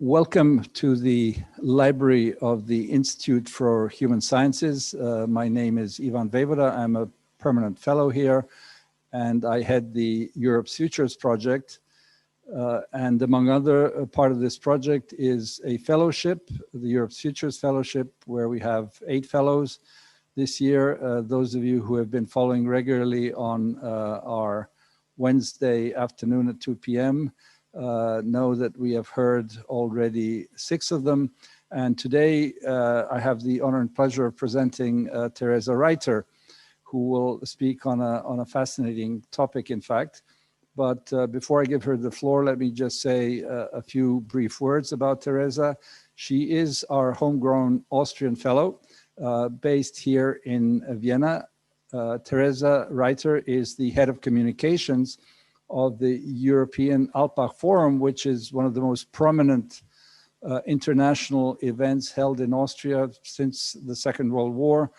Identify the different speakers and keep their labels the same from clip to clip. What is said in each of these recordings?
Speaker 1: Welcome to the library of the Institute for Human Sciences. My name is Ivan Vejvoda. I'm a permanent fellow here, and I head the Europe's Futures project. And among other, part of this project is a fellowship, the Europe's Futures Fellowship, where we have 8 fellows this year. Those of you who have been following regularly on our Wednesday afternoon at 2 p.m. Know that we have heard already 6 of them. And today I have the honor and pleasure of presenting Teresa Reiter, who will speak on a fascinating topic, in fact. But before I give her the floor, let me just say a few brief words about Teresa. She is our homegrown Austrian fellow based here in Vienna. Teresa Reiter is the head of communications of the European Alpbach Forum, which is one of the most prominent international events held in Austria since the Second World War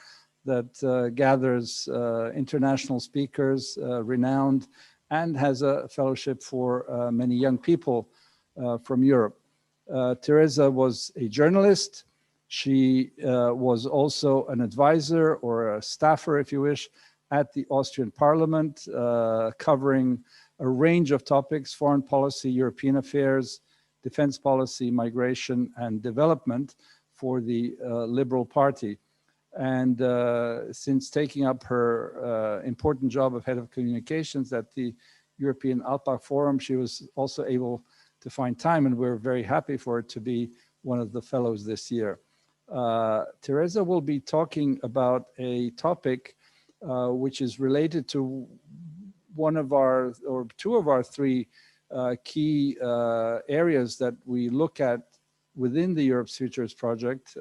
Speaker 1: that gathers international speakers, renowned, and has a fellowship for many young people from Europe. Teresa was a journalist. She was also an advisor or a staffer, if you wish, at the Austrian Parliament, covering a range of topics: foreign policy, European affairs, defense policy, migration, and development for the Liberal Party. And since taking up her important job of head of communications at the European Alpbach Forum, she was also able to find time, and we're very happy for her to be one of the fellows this year. Teresa will be talking about a topic which is related to one of our, or 2 of our 3 key areas that we look at within the Europe's Futures project.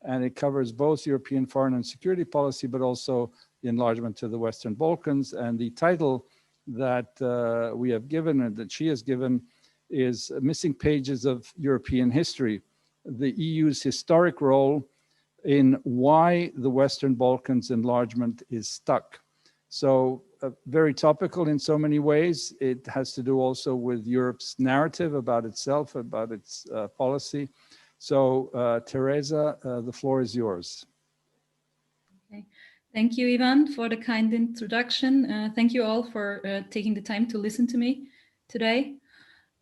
Speaker 1: And it covers both European foreign and security policy, but also the enlargement to the Western Balkans. And the title that we have given, and that she has given, is Missing Pages of European History: the EU's historic role in why the Western Balkans enlargement is stuck. So very topical in so many ways. It has to do also with Europe's narrative about itself, about its policy. So Teresa, the floor is yours.
Speaker 2: Okay. Thank you, Ivan, for the kind introduction. Thank you all for taking the time to listen to me today.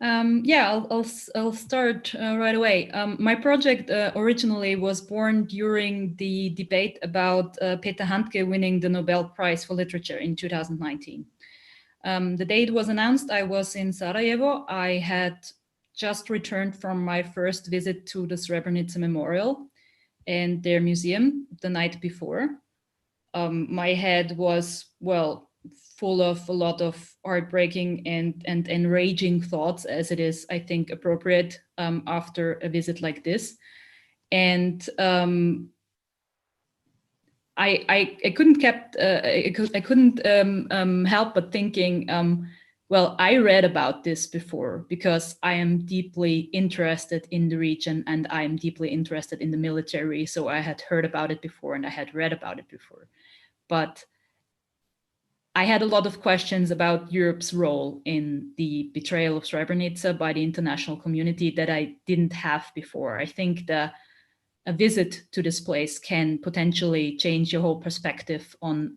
Speaker 2: Yeah, I'll start right away. My project originally was born during the debate about Peter Handke winning the Nobel Prize for Literature in 2019. The day it was announced, I was in Sarajevo. I had just returned from my first visit to the Srebrenica Memorial and their museum the night before. My head was, well, full of a lot of heartbreaking and enraging thoughts, as it is, I think, appropriate after a visit like this. And I couldn't help but thinking, well, I read about this before because I am deeply interested in the region and I am deeply interested in the military. So I had heard about it before and I had read about it before. But I had a lot of questions about Europe's role in the betrayal of Srebrenica by the international community that I didn't have before. I think a visit to this place can potentially change your whole perspective on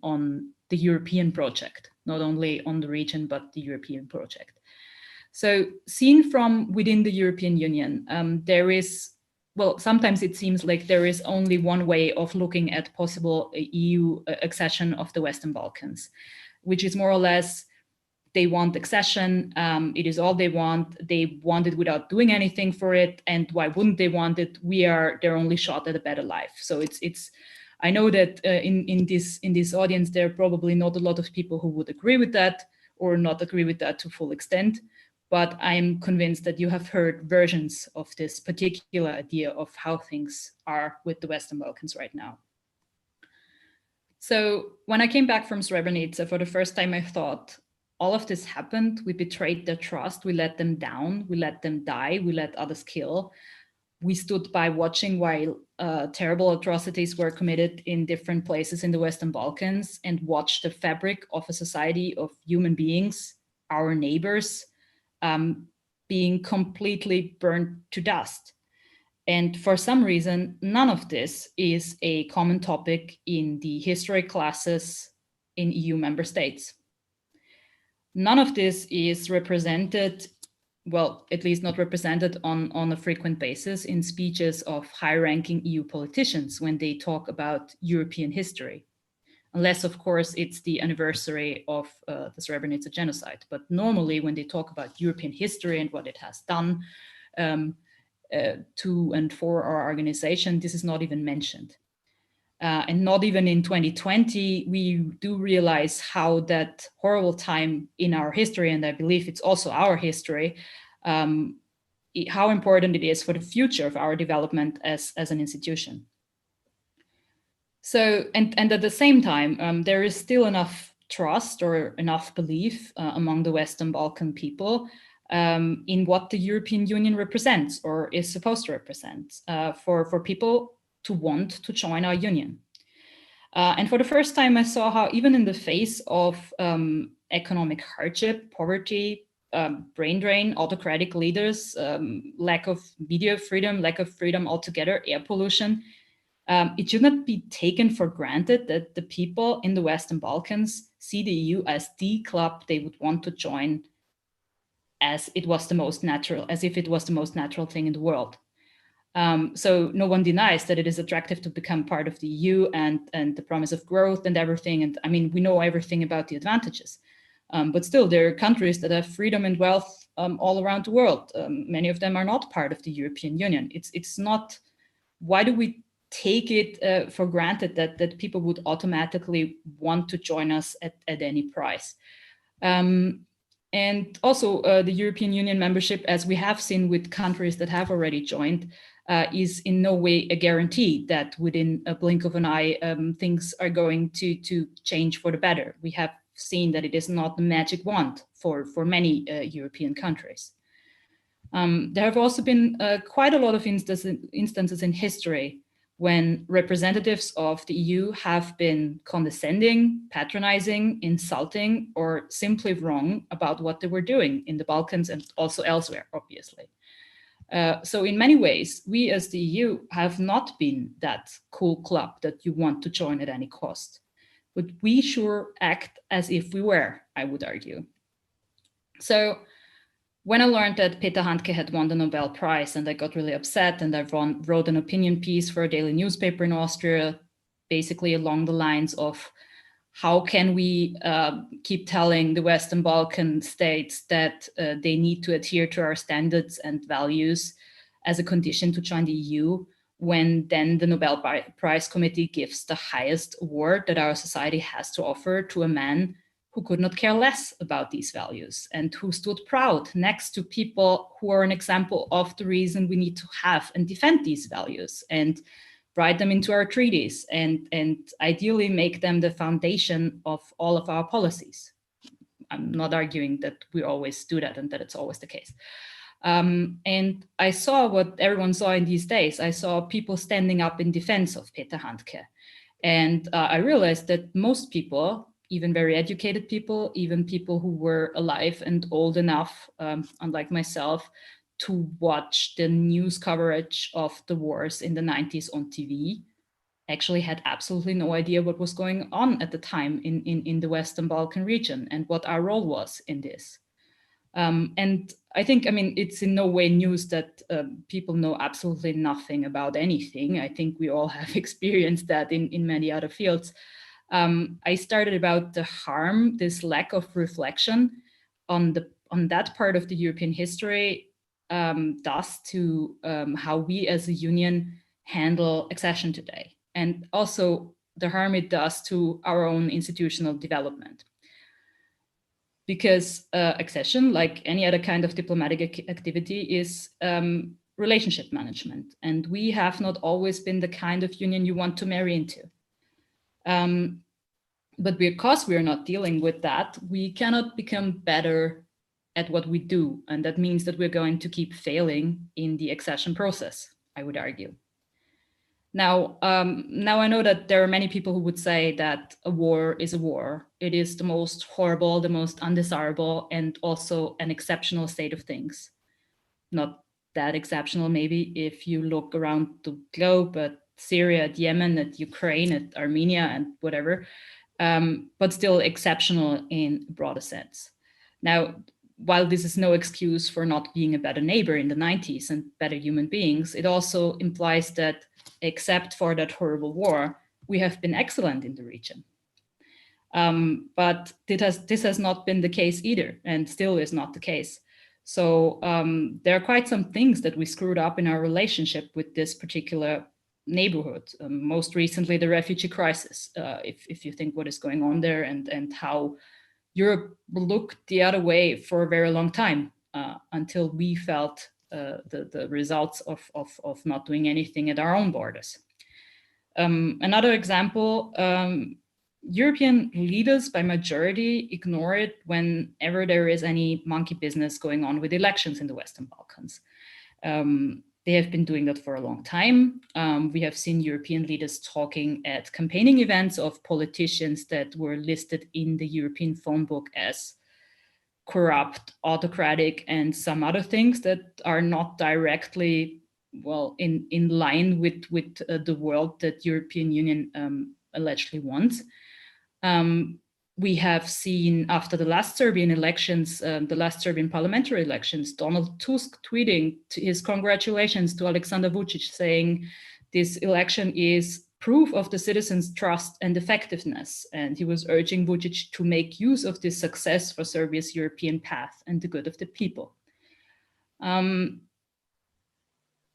Speaker 2: the European project, not only on the region, but the European project. So seen from within the European Union, there is, well, sometimes it seems like there is only one way of looking at possible EU accession of the Western Balkans, which is more or less, they want accession, it is all they want it without doing anything for it, and why wouldn't they want it? We are their only shot at a better life. So it's I know that in this audience, there are probably not a lot of people who would agree with that or not agree with that to full extent, but I'm convinced that you have heard versions of this particular idea of how things are with the Western Balkans right now. So when I came back from Srebrenica, for the first time, I thought, all of this happened. We betrayed their trust. We let them down. We let them die. We let others kill. We stood by watching while terrible atrocities were committed in different places in the Western Balkans and watched the fabric of a society of human beings, our neighbors, being completely burned to dust. And for some reason, none of this is a common topic in the history classes in EU member states. None of this is represented, well, at least not represented on a frequent basis in speeches of high-ranking EU politicians when they talk about European history. Unless, of course, it's the anniversary of the Srebrenica genocide. But normally when they talk about European history and what it has done to and for our organization, this is not even mentioned. And not even in 2020, we do realize how that horrible time in our history, and I believe it's also our history, how important it is for the future of our development as an institution. So, and at the same time, there is still enough trust or enough belief among the Western Balkan people in what the European Union represents or is supposed to represent for people to want to join our union. And for the first time, I saw how even in the face of economic hardship, poverty, brain drain, autocratic leaders, lack of media freedom, lack of freedom altogether, air pollution, it should not be taken for granted that the people in the Western Balkans see the EU as the club they would want to join as it was the most natural, as if it was the most natural thing in the world. So no one denies that it is attractive to become part of the EU and the promise of growth and everything. And I mean, we know everything about the advantages. But still, there are countries that have freedom and wealth all around the world. Many of them are not part of the European Union. It's not, why do we take it for granted that people would automatically want to join us at any price? And also the European Union membership, as we have seen with countries that have already joined, is in no way a guarantee that within a blink of an eye, things are going to change for the better. We have seen that it is not the magic wand for many European countries. There have also been quite a lot of instances in history when representatives of the EU have been condescending, patronizing, insulting, or simply wrong about what they were doing in the Balkans and also elsewhere, obviously. So in many ways, we as the EU have not been that cool club that you want to join at any cost. But we sure act as if we were, I would argue. So when I learned that Peter Handke had won the Nobel Prize, and I got really upset, and I wrote an opinion piece for a daily newspaper in Austria, basically along the lines of how can we keep telling the Western Balkan states that they need to adhere to our standards and values as a condition to join the EU, when then the Nobel Prize Committee gives the highest award that our society has to offer to a man who could not care less about these values and who stood proud next to people who are an example of the reason we need to have and defend these values and write them into our treaties and ideally make them the foundation of all of our policies. I'm not arguing that we always do that and that it's always the case. And I saw what everyone saw in these days. I saw people standing up in defense of Peter Handke. And I realized that most people, even very educated people, even people who were alive and old enough, unlike myself, to watch the news coverage of the wars in the 90s on TV, actually had absolutely no idea what was going on at the time in the Western Balkan region and what our role was in this. And I think, I mean, it's in no way news that people know absolutely nothing about anything. I think we all have experienced that in many other fields. I started about the harm this lack of reflection on that part of the European history does to how we as a union handle accession today, and also the harm it does to our own institutional development. Because accession, like any other kind of diplomatic activity, is relationship management, and we have not always been the kind of union you want to marry into. But because we're not dealing with that, we cannot become better at what we do. And that means that we're going to keep failing in the accession process, I would argue. Now I know that there are many people who would say that a war is a war. It is the most horrible, the most undesirable, and also an exceptional state of things. not that exceptional maybe if you look around the globe at Syria, at Yemen, at Ukraine, at Armenia, and whatever, but still exceptional in a broader sense. Now, while this is no excuse for not being a better neighbor in the 90s and better human beings, it also implies that except for that horrible war, we have been excellent in the region. But this has not been the case either, and still is not the case. So there are quite some things that we screwed up in our relationship with this particular neighborhood. Most recently, the refugee crisis, if you think what is going on there and how Europe looked the other way for a very long time until we felt the results of not doing anything at our own borders. Another example, European leaders by majority ignore it whenever there is any monkey business going on with elections in the Western Balkans. They have been doing that for a long time. We have seen European leaders talking at campaigning events of politicians that were listed in the European phone book as corrupt, autocratic, and some other things that are not directly, well, in line with the world that European Union allegedly wants. We have seen after the last Serbian elections, the last Serbian parliamentary elections, Donald Tusk tweeting his congratulations to Aleksandar Vučić, saying this election is proof of the citizens' trust and effectiveness. And he was urging Vučić to make use of this success for Serbia's European path and the good of the people.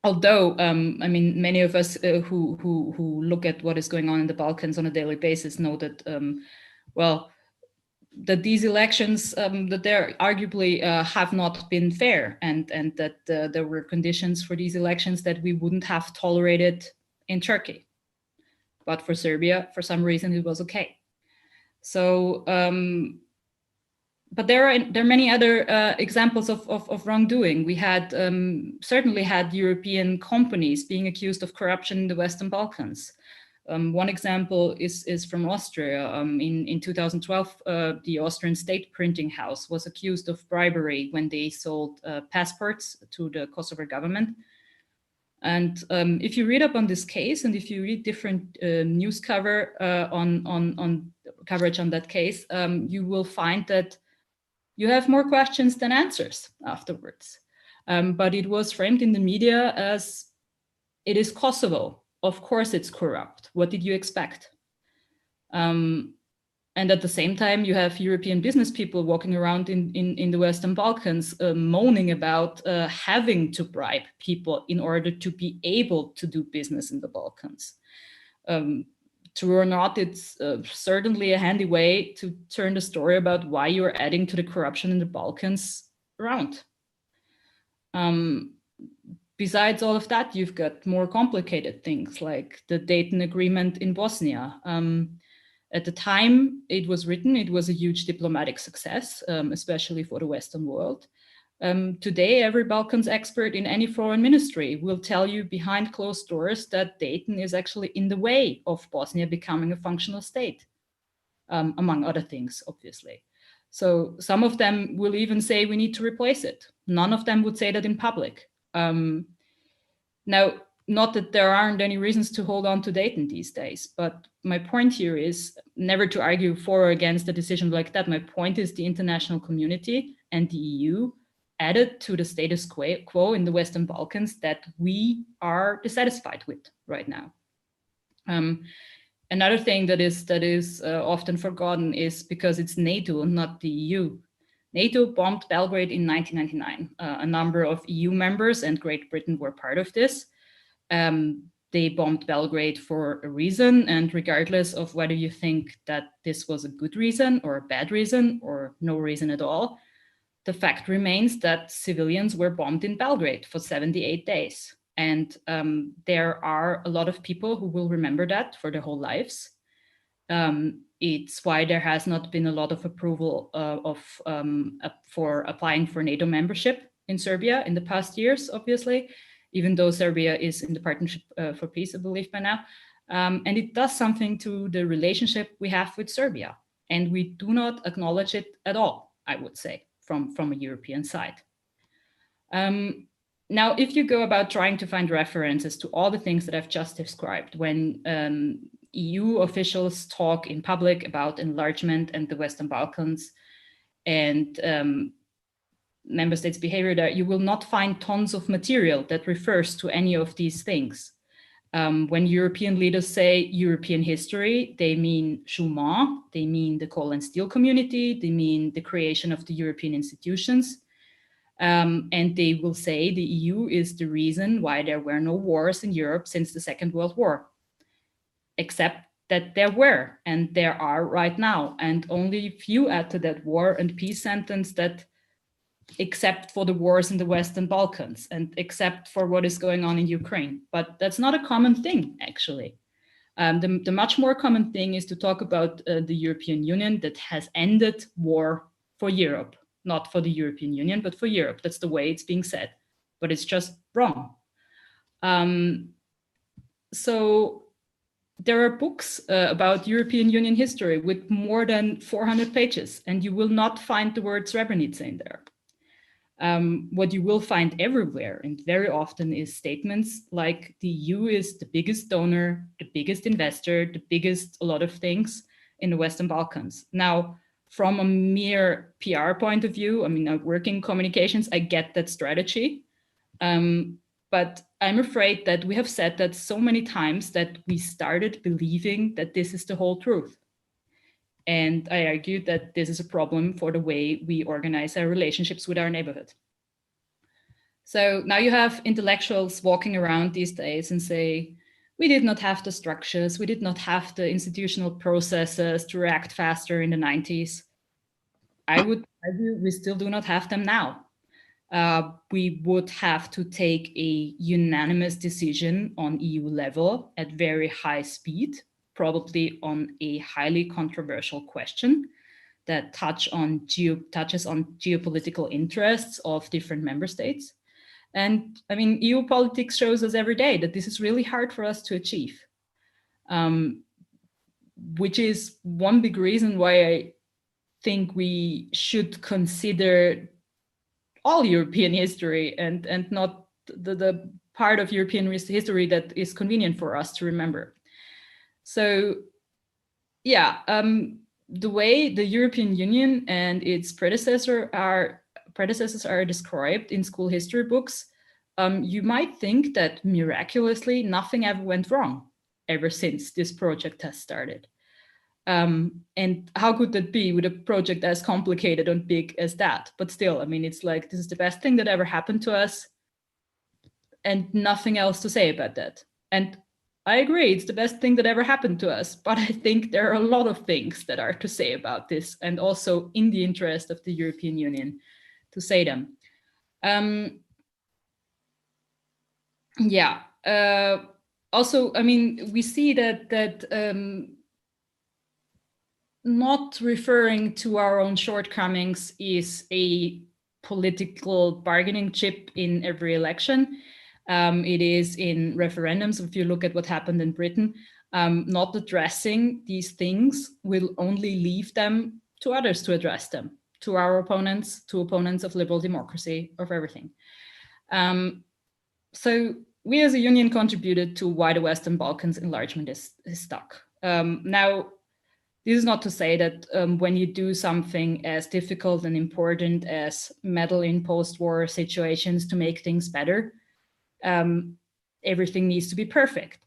Speaker 2: Although, I mean, many of us who look at what is going on in the Balkans on a daily basis know that, well, that these elections, that they arguably have not been fair, and that there were conditions for these elections that we wouldn't have tolerated in Turkey. But for Serbia, for some reason, it was okay. So, but there are many other examples of wrongdoing. We had certainly had European companies being accused of corruption in the Western Balkans. One example is from Austria. In 2012, the Austrian state printing house was accused of bribery when they sold passports to the Kosovo government. And if you read up on this case, and if you read different news coverage on that case, you will find that you have more questions than answers afterwards. But it was framed in the media as, it is Kosovo. Of course it's corrupt. What did you expect? And at the same time, you have European business people walking around in the Western Balkans moaning about having to bribe people in order to be able to do business in the Balkans. True or not, it's certainly a handy way to turn the story about why you're adding to the corruption in the Balkans around. Besides all of that, you've got more complicated things like the Dayton Agreement in Bosnia. At the time it was written, it was a huge diplomatic success, especially for the Western world. Today, every Balkans expert in any foreign ministry will tell you behind closed doors that Dayton is actually in the way of Bosnia becoming a functional state, among other things, obviously. So some of them will even say we need to replace it. None of them would say that in public. Now, not that there aren't any reasons to hold on to Dayton these days, but my point here is never to argue for or against a decision like that. My point is the international community and the EU added to the status quo in the Western Balkans that we are dissatisfied with right now. Another thing that is often forgotten is because it's NATO, not the EU. NATO bombed Belgrade in 1999. A number of EU members and Great Britain were part of this. They bombed Belgrade for a reason, and regardless of whether you think that this was a good reason or a bad reason or no reason at all, the fact remains that civilians were bombed in Belgrade for 78 days. And there are a lot of people who will remember that for their whole lives. It's why there has not been a lot of approval for applying for NATO membership in Serbia in the past years, obviously, even though Serbia is in the Partnership for Peace, I believe by now. And it does something to the relationship we have with Serbia. And we do not acknowledge it at all, I would say, from a European side. Now, if you go about trying to find references to all the things that I've just described, when EU officials talk in public about enlargement and the Western Balkans and member states' behavior there, you will not find tons of material that refers to any of these things. When European leaders say European history, they mean Schuman, they mean the coal and steel community, they mean the creation of the European institutions. And they will say the EU is the reason why there were no wars in Europe since the Second World War, except that there were, and there are right now. And only if you add to that war and peace sentence that except for the wars in the Western Balkans and except for what is going on in Ukraine. But that's not a common thing, actually. The much more common thing is to talk about the European Union that has ended war for Europe, not for the European Union, but for Europe. That's the way it's being said, but it's just wrong. So there are books about European Union history with more than 400 pages, and you will not find the word Srebrenica in there. What you will find everywhere and very often is statements like the EU is the biggest donor, the biggest investor, the biggest a lot of things in the Western Balkans. Now, from a mere PR point of view, I mean, I work in communications, I get that strategy. But I'm afraid that we have said that so many times that we started believing that this is the whole truth. And I argue that this is a problem for the way we organize our relationships with our neighborhood. So now you have intellectuals walking around these days and say, we did not have the structures, we did not have the institutional processes to react faster in the 90s. I would argue we still do not have them now. We would have to take a unanimous decision on EU level at very high speed, probably on a highly controversial question that touches on geopolitical interests of different member states. And I mean, EU politics shows us every day that this is really hard for us to achieve, which is one big reason why I think we should consider all European history and not the part of European history that is convenient for us to remember. So yeah, the way the European Union and its predecessors are described in school history books, you might think that miraculously nothing ever went wrong ever since this project has started. And how could that be with a project as complicated and big as that? But still, I mean, it's like, this is the best thing that ever happened to us and nothing else to say about that. And I agree, it's the best thing that ever happened to us, but I think there are a lot of things that are to say about this and also in the interest of the European Union to say them. Also, I mean, we see that not referring to our own shortcomings is a political bargaining chip in every election. It is in referendums. If you look at what happened in Britain, not addressing these things will only leave them to others to address them, to our opponents, to opponents of liberal democracy, of everything. So we as a union contributed to why the Western Balkans enlargement is stuck. Now, this is not to say that when you do something as difficult and important as meddle in post-war situations to make things better, everything needs to be perfect.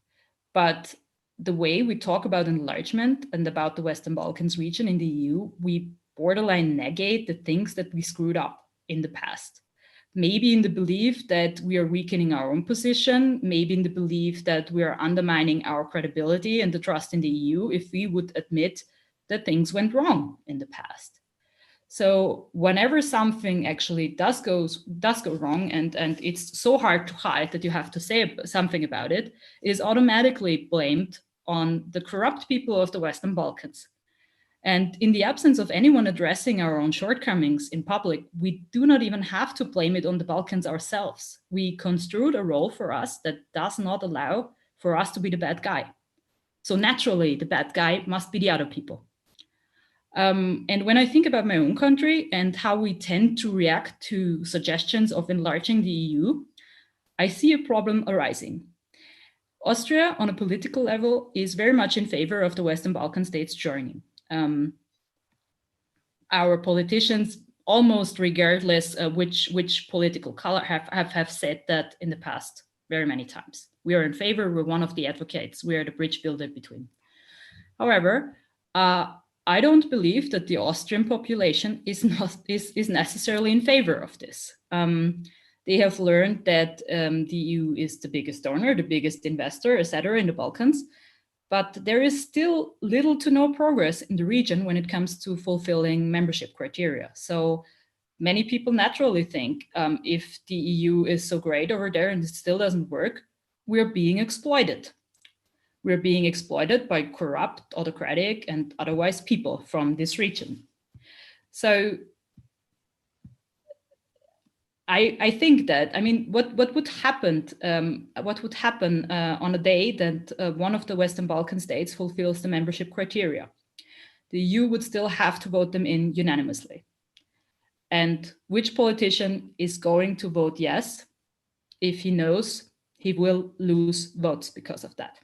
Speaker 2: But the way we talk about enlargement and about the Western Balkans region in the EU, we borderline negate the things that we screwed up in the past. Maybe in the belief that we are weakening our own position, maybe in the belief that we are undermining our credibility and the trust in the EU if we would admit that things went wrong in the past. So whenever something actually does go wrong and it's so hard to hide that you have to say something about it, it is automatically blamed on the corrupt people of the Western Balkans. And in the absence of anyone addressing our own shortcomings in public, we do not even have to blame it on the Balkans ourselves. We construed a role for us that does not allow for us to be the bad guy. So naturally, the bad guy must be the other people. And when I think about my own country and how we tend to react to suggestions of enlarging the EU, I see a problem arising. Austria, on a political level, is very much in favor of the Western Balkan states joining. Our politicians, almost regardless of which political color, have said that in the past very many times. We are in favor, we're one of the advocates, we are the bridge builder between. However, I don't believe that the Austrian population is necessarily in favor of this. They have learned that the EU is the biggest donor, the biggest investor, etc., in the Balkans, but there is still little to no progress in the region when it comes to fulfilling membership criteria. So many people naturally think if the EU is so great over there and it still doesn't work, we're being exploited. We're being exploited by corrupt, autocratic, and otherwise people from this region. So I think that, I mean, what would happen on a day that one of the Western Balkan states fulfills the membership criteria? The EU would still have to vote them in unanimously. And which politician is going to vote yes if he knows he will lose votes because of that?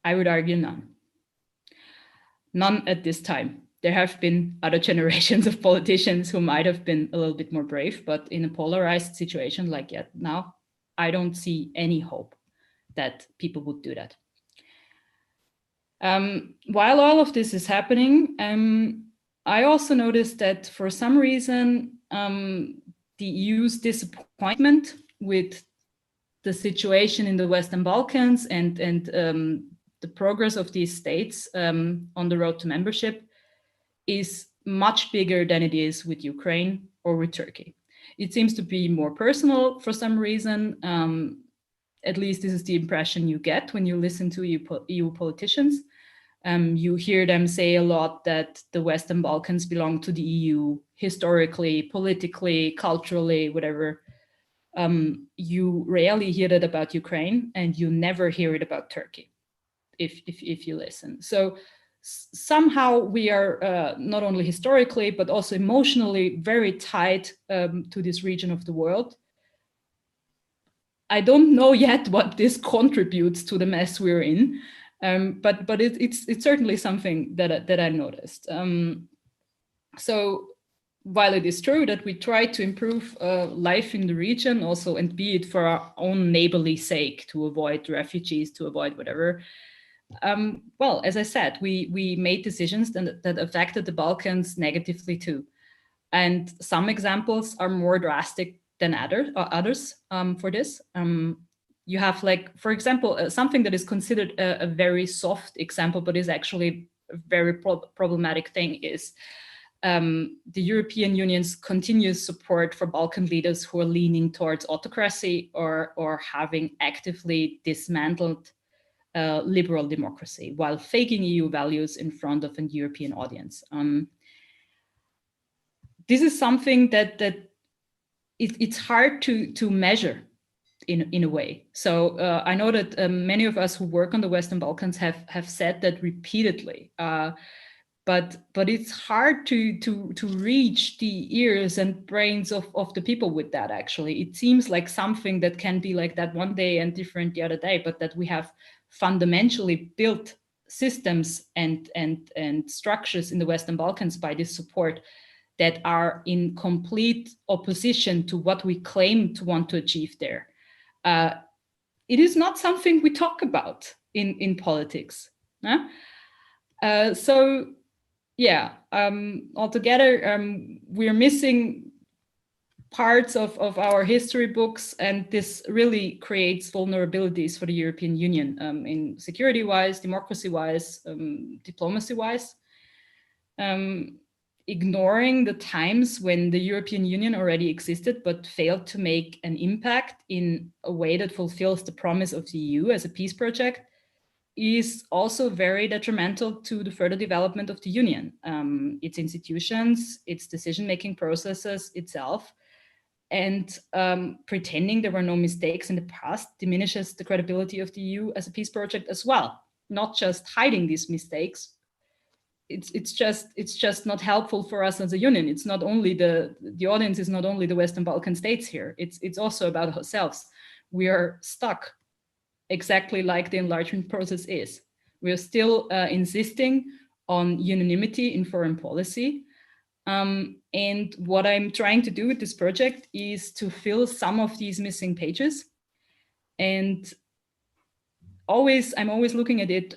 Speaker 2: I would argue none. None at this time. There have been other generations of politicians who might have been a little bit more brave, but in a polarized situation like yet now, I don't see any hope that people would do that. While all of this is happening, I also noticed that for some reason, the EU's disappointment with the situation in the Western Balkans and the progress of these states on the road to membership is much bigger than it is with Ukraine or with Turkey. It seems to be more personal for some reason. At least this is the impression you get when you listen to EU politicians. You hear them say a lot that the Western Balkans belong to the EU historically, politically, culturally, whatever. You rarely hear that about Ukraine, and you never hear it about Turkey if you listen. So somehow we are not only historically, but also emotionally very tied to this region of the world. I don't know yet what this contributes to the mess we're in, but it's certainly something that I noticed. So while it is true that we try to improve life in the region also, and be it for our own neighborly sake, to avoid refugees, to avoid whatever, well, as I said, we made decisions that affected the Balkans negatively too. And some examples are more drastic than others for this. You have, like, for example, something that is considered a very soft example, but is actually a very problematic thing, is the European Union's continuous support for Balkan leaders who are leaning towards autocracy or having actively dismantled liberal democracy while faking EU values in front of an European audience. This is something that it's hard to measure in a way. So I know that many of us who work on the Western Balkans have said that repeatedly, but it's hard to reach the ears and brains of the people with that. Actually, it seems like something that can be like that one day and different the other day, but that we have fundamentally built systems and structures in the Western Balkans by this support that are in complete opposition to what we claim to want to achieve there. It is not something we talk about in politics. So yeah, altogether, we're missing parts of our history books, and this really creates vulnerabilities for the European Union in security-wise, democracy-wise, diplomacy-wise. Ignoring the times when the European Union already existed but failed to make an impact in a way that fulfills the promise of the EU as a peace project is also very detrimental to the further development of the Union, its institutions, its decision-making processes itself. And pretending there were no mistakes in the past diminishes the credibility of the EU as a peace project as well, not just hiding these mistakes, it's just not helpful for us as a union. It's not only the audience is not only the Western Balkan states here. It's also about ourselves. We are stuck, exactly like the enlargement process is. We are still insisting on unanimity in foreign policy. And what I'm trying to do with this project is to fill some of these missing pages. And I'm always looking at it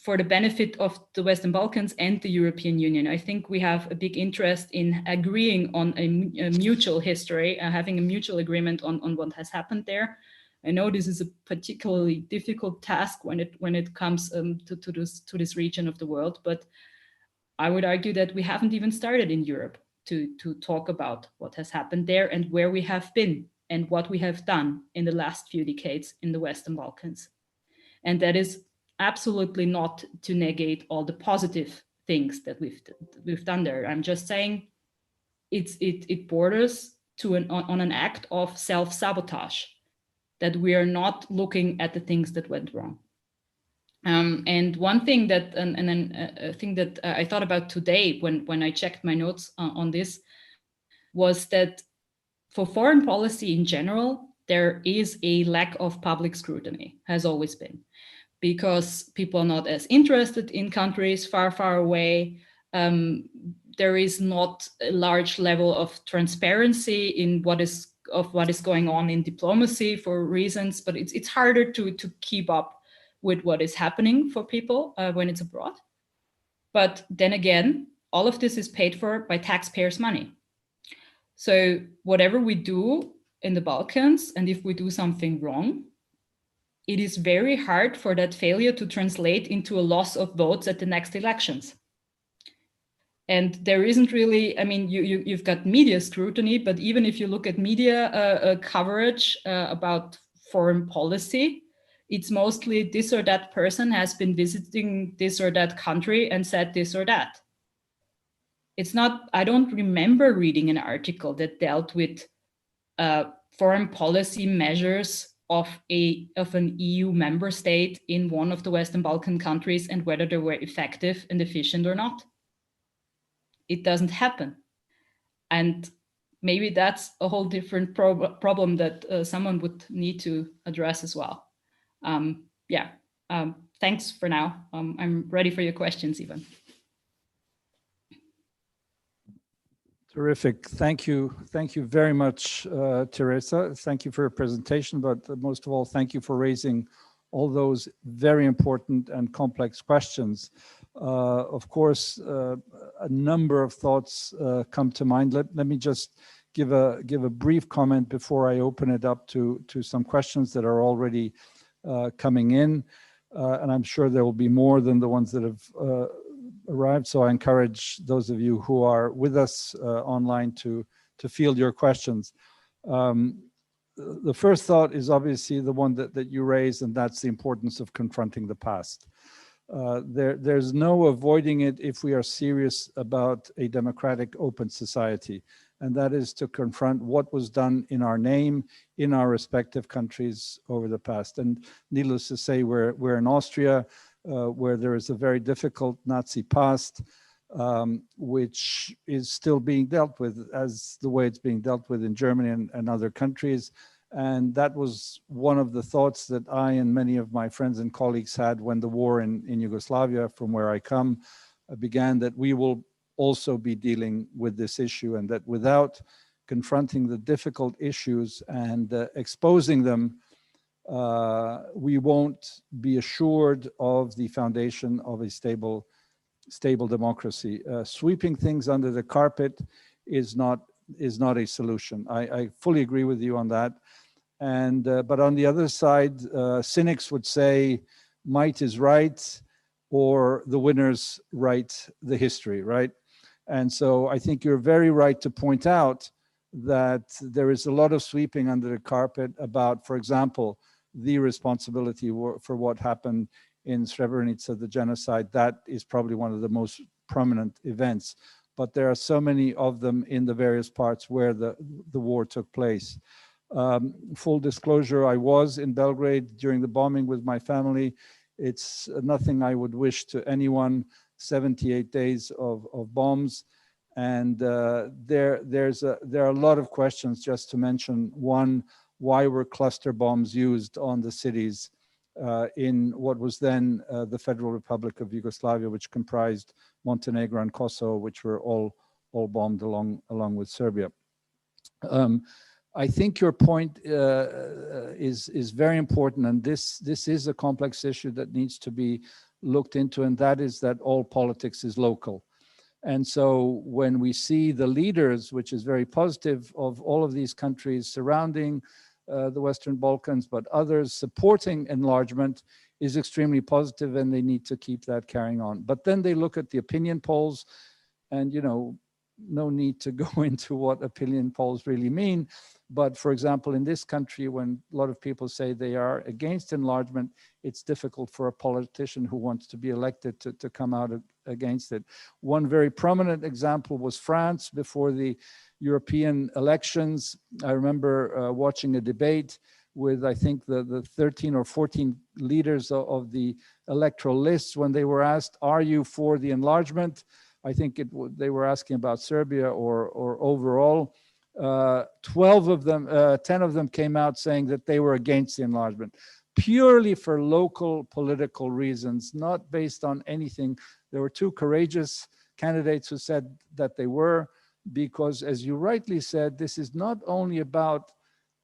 Speaker 2: for the benefit of the Western Balkans and the European Union. I think we have a big interest in agreeing on a mutual history, having a mutual agreement on what has happened there. I know this is a particularly difficult task when it comes to this region of the world, but I would argue that we haven't even started in Europe to talk about what has happened there and where we have been and what we have done in the last few decades in the Western Balkans. And that is absolutely not to negate all the positive things that we've done there. I'm just saying it borders on an act of self-sabotage, that we are not looking at the things that went wrong. And one thing that, and then a thing that I thought about today when I checked my notes on this, was that for foreign policy in general, there is a lack of public scrutiny, has always been, because people are not as interested in countries far, far away. There is not a large level of transparency in what is going on in diplomacy for reasons, but it's harder to keep up with what is happening for people when it's abroad. But then again, all of this is paid for by taxpayers' money. So whatever we do in the Balkans, and if we do something wrong, it is very hard for that failure to translate into a loss of votes at the next elections. And there isn't really, I mean, you've got media scrutiny, but even if you look at media coverage about foreign policy, it's mostly this or that person has been visiting this or that country and said this or that. It's not, I don't remember reading an article that dealt with foreign policy measures of an EU member state in one of the Western Balkan countries and whether they were effective and efficient or not. It doesn't happen. And maybe that's a whole different problem that someone would need to address as well. Thanks for now. I'm ready for your questions, Ivan.
Speaker 1: Terrific. Thank you. Thank you very much, Teresa. Thank you for your presentation, but most of all, thank you for raising all those very important and complex questions. Of course, a number of thoughts come to mind. Let me just give a brief comment before I open it up to some questions that are already coming in. And I'm sure there will be more than the ones that have arrived. So I encourage those of you who are with us online to field your questions. The first thought is obviously the one that you raised, and that's the importance of confronting the past. There's no avoiding it if we are serious about a democratic, open society, and that is to confront what was done in our name, in our respective countries over the past. And needless to say, we're in Austria, where there is a very difficult Nazi past, which is still being dealt with as the way it's being dealt with in Germany and other countries. And that was one of the thoughts that I and many of my friends and colleagues had when the war in Yugoslavia, from where I come, began, that we will also be dealing with this issue, and that without confronting the difficult issues and exposing them, we won't be assured of the foundation of a stable democracy. Sweeping things under the carpet is not a solution. I fully agree with you on that. And but on the other side, cynics would say might is right, or the winners write the history, right? And so I think you're very right to point out that there is a lot of sweeping under the carpet about, for example, the responsibility for what happened in Srebrenica, the genocide. That is probably one of the most prominent events. But there are so many of them in the various parts where the war took place. Full disclosure, I was in Belgrade during the bombing with my family. It's nothing I would wish to anyone, 78 days of bombs. And there are a lot of questions, just to mention one: why were cluster bombs used on the cities in what was then the Federal Republic of Yugoslavia, which comprised Montenegro and Kosovo, which were all bombed along with Serbia. I think your point is very important, and this is a complex issue that needs to be looked into, and that is that all politics is local. And so when we see the leaders, which is very positive, of all of these countries surrounding the Western Balkans, but others supporting enlargement, is extremely positive, and they need to keep that carrying on. But then they look at the opinion polls, and no need to go into what opinion polls really mean. But for example, in this country, when a lot of people say they are against enlargement, it's difficult for a politician who wants to be elected to come out against it. One very prominent example was France before the European elections. I remember watching a debate with, I think, the 13 or 14 leaders of the electoral lists when they were asked, are you for the enlargement? I think they were asking about Serbia or overall. 12 of them, 10 of them came out saying that they were against the enlargement, purely for local political reasons, not based on anything. There were two courageous candidates who said that they were, because, as you rightly said, this is not only about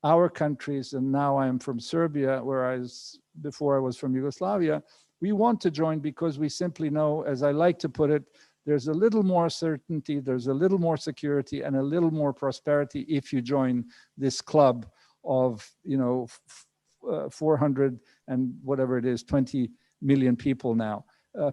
Speaker 1: our countries, and now I am from Serbia, whereas before I was from Yugoslavia. We want to join because we simply know, as I like to put it, there's a little more certainty, there's a little more security, and a little more prosperity if you join this club of 400 and whatever it is, 20 million people now.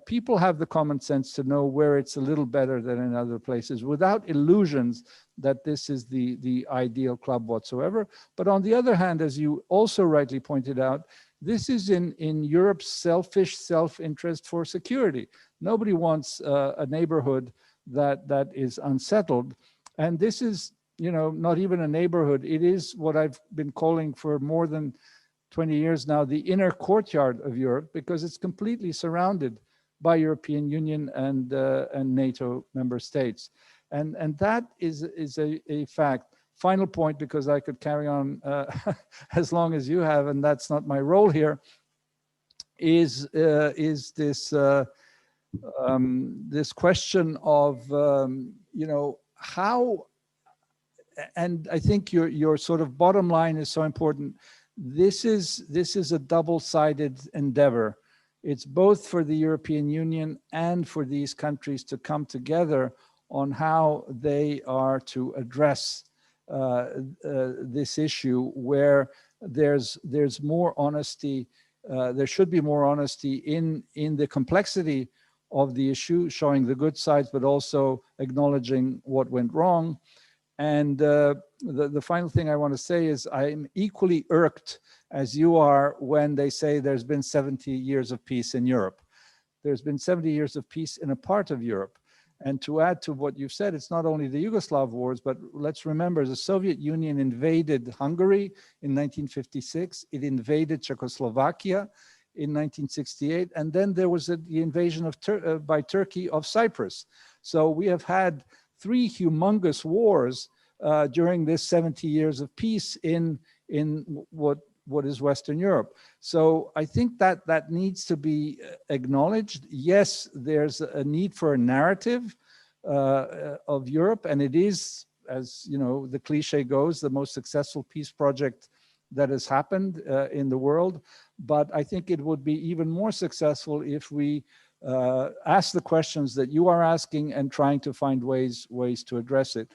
Speaker 1: People have the common sense to know where it's a little better than in other places, without illusions that this is the ideal club whatsoever. But on the other hand, as you also rightly pointed out, this is in Europe's selfish self-interest for security. Nobody wants a neighborhood that is unsettled. And this is, not even a neighborhood. It is what I've been calling for more than 20 years now, the inner courtyard of Europe, because it's completely surrounded by European Union and NATO member states. And that is a fact. Final point, because I could carry on as long as you have, and that's not my role here, is this this question of how, and I think your sort of bottom line is so important. This is a double-sided endeavor. It's both for the European Union and for these countries to come together on how they are to address this issue, where there's more honesty. There should be more honesty in the complexity of the issue, showing the good sides, but also acknowledging what went wrong. And the final thing I want to say is I'm equally irked as you are when they say there's been 70 years of peace in Europe. There's been 70 years of peace in a part of Europe. And to add to what you've said, it's not only the Yugoslav wars, but let's remember the Soviet Union invaded Hungary in 1956. It invaded Czechoslovakia in 1968. And then there was the invasion by Turkey of Cyprus. So we have had three humongous wars during this 70 years of peace in what is Western Europe. So I think that needs to be acknowledged. Yes, there's a need for a narrative of Europe, and it is, as the cliche goes, the most successful peace project that has happened in the world. But I think it would be even more successful if we ask the questions that you are asking and trying to find ways to address it.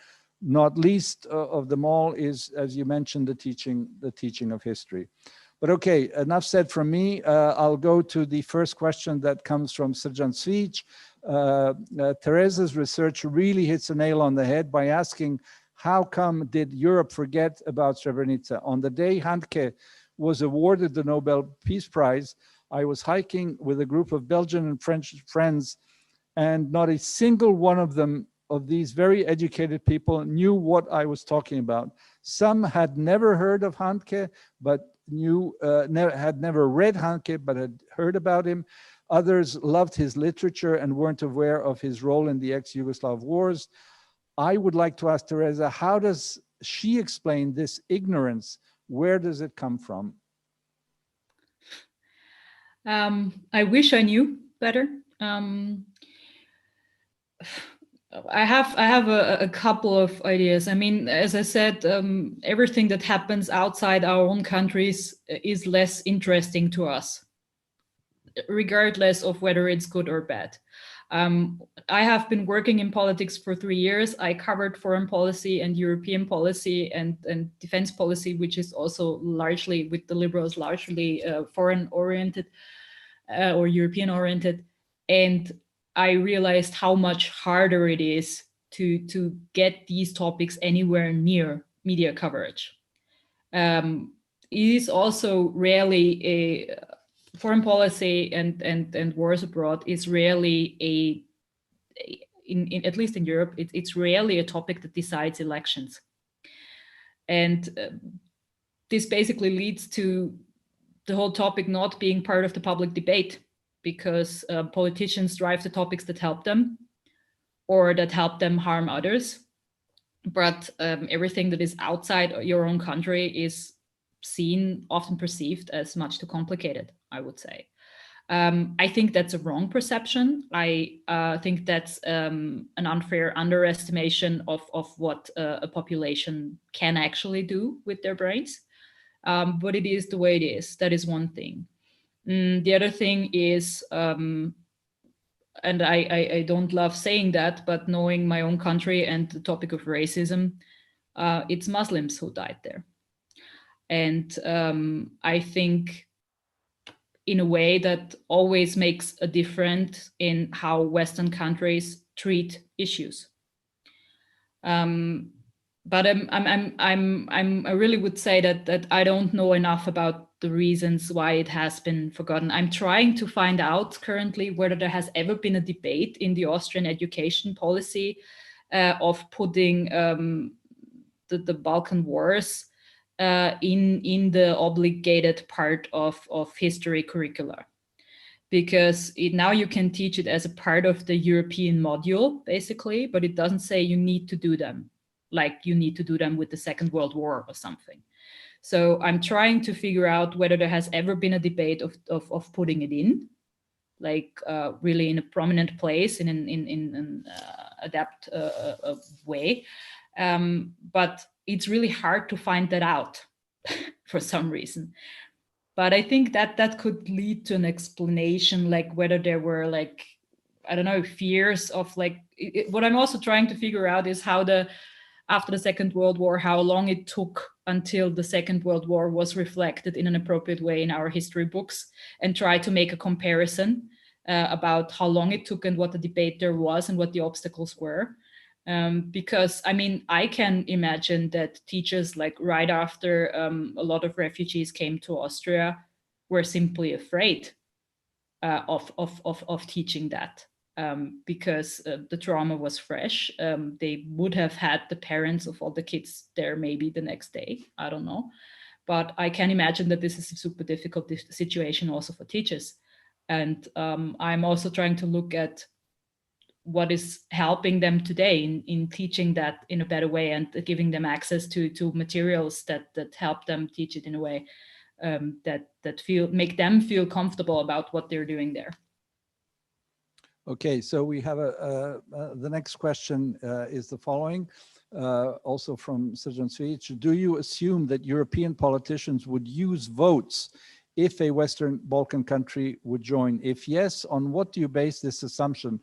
Speaker 1: Not least of them all is, as you mentioned, the teaching of history. But okay, enough said from me. I'll go to the first question that comes from Srđan Cvić. Teresa's research really hits a nail on the head by asking, how come did Europe forget about Srebrenica? On the day Handke was awarded the Nobel Peace Prize, I was hiking with a group of Belgian and French friends, and not a single one of them, of these very educated people, knew what I was talking about. Some had never heard of Handke, but had never read Handke, but had heard about him. Others loved his literature and weren't aware of his role in the ex-Yugoslav wars. I would like to ask Teresa, how does she explain this ignorance? Where does it come from?
Speaker 2: I wish I knew better. I have a couple of ideas. I mean, as I said, everything that happens outside our own countries is less interesting to us, regardless of whether it's good or bad. I have been working in politics for 3 years. I covered foreign policy and European policy and defense policy, which is also largely, with the liberals, largely foreign oriented or European oriented. And I realized how much harder it is to get these topics anywhere near media coverage. It is also rarely a foreign policy and wars abroad is rarely in at least in Europe, it's rarely a topic that decides elections. And this basically leads to the whole topic not being part of the public debate, because politicians drive the topics that help them or that help them harm others. But everything that is outside your own country is seen, often perceived as much too complicated, I would say. I think that's a wrong perception. I think that's an unfair underestimation of what a population can actually do with their brains. But it is the way it is. That is one thing. The other thing is, and I don't love saying that, but knowing my own country and the topic of racism, it's Muslims who died there. And I think in a way that always makes a difference in how Western countries treat issues. But I really would say that I don't know enough about the reasons why it has been forgotten. I'm trying to find out currently whether there has ever been a debate in the Austrian education policy of putting the Balkan Wars in the obligated part of history curricula, because now you can teach it as a part of the European module, basically, but it doesn't say you need to do them, like you need to do them with the Second World War or something. So I'm trying to figure out whether there has ever been a debate of putting it in, like really in a prominent place, in an adapt way. But it's really hard to find that out for some reason. But I think that could lead to an explanation, like whether there were, like, I don't know, fears of like, what I'm also trying to figure out is how after the Second World War, how long it took until the Second World War was reflected in an appropriate way in our history books, and try to make a comparison about how long it took and what the debate there was and what the obstacles were. Because I mean, I can imagine that teachers, like right after a lot of refugees came to Austria, were simply afraid of teaching that. Because the trauma was fresh. They would have had the parents of all the kids there maybe the next day, I don't know. But I can imagine that this is a super difficult situation also for teachers. And I'm also trying to look at what is helping them today in teaching that in a better way, and giving them access to materials that help them teach it in a way that make them feel comfortable about what they're doing there.
Speaker 1: Okay, so we have the next question is the following, also from Srđan Cvijić. Do you assume that European politicians would use votes if a Western Balkan country would join? If yes, on what do you base this assumption?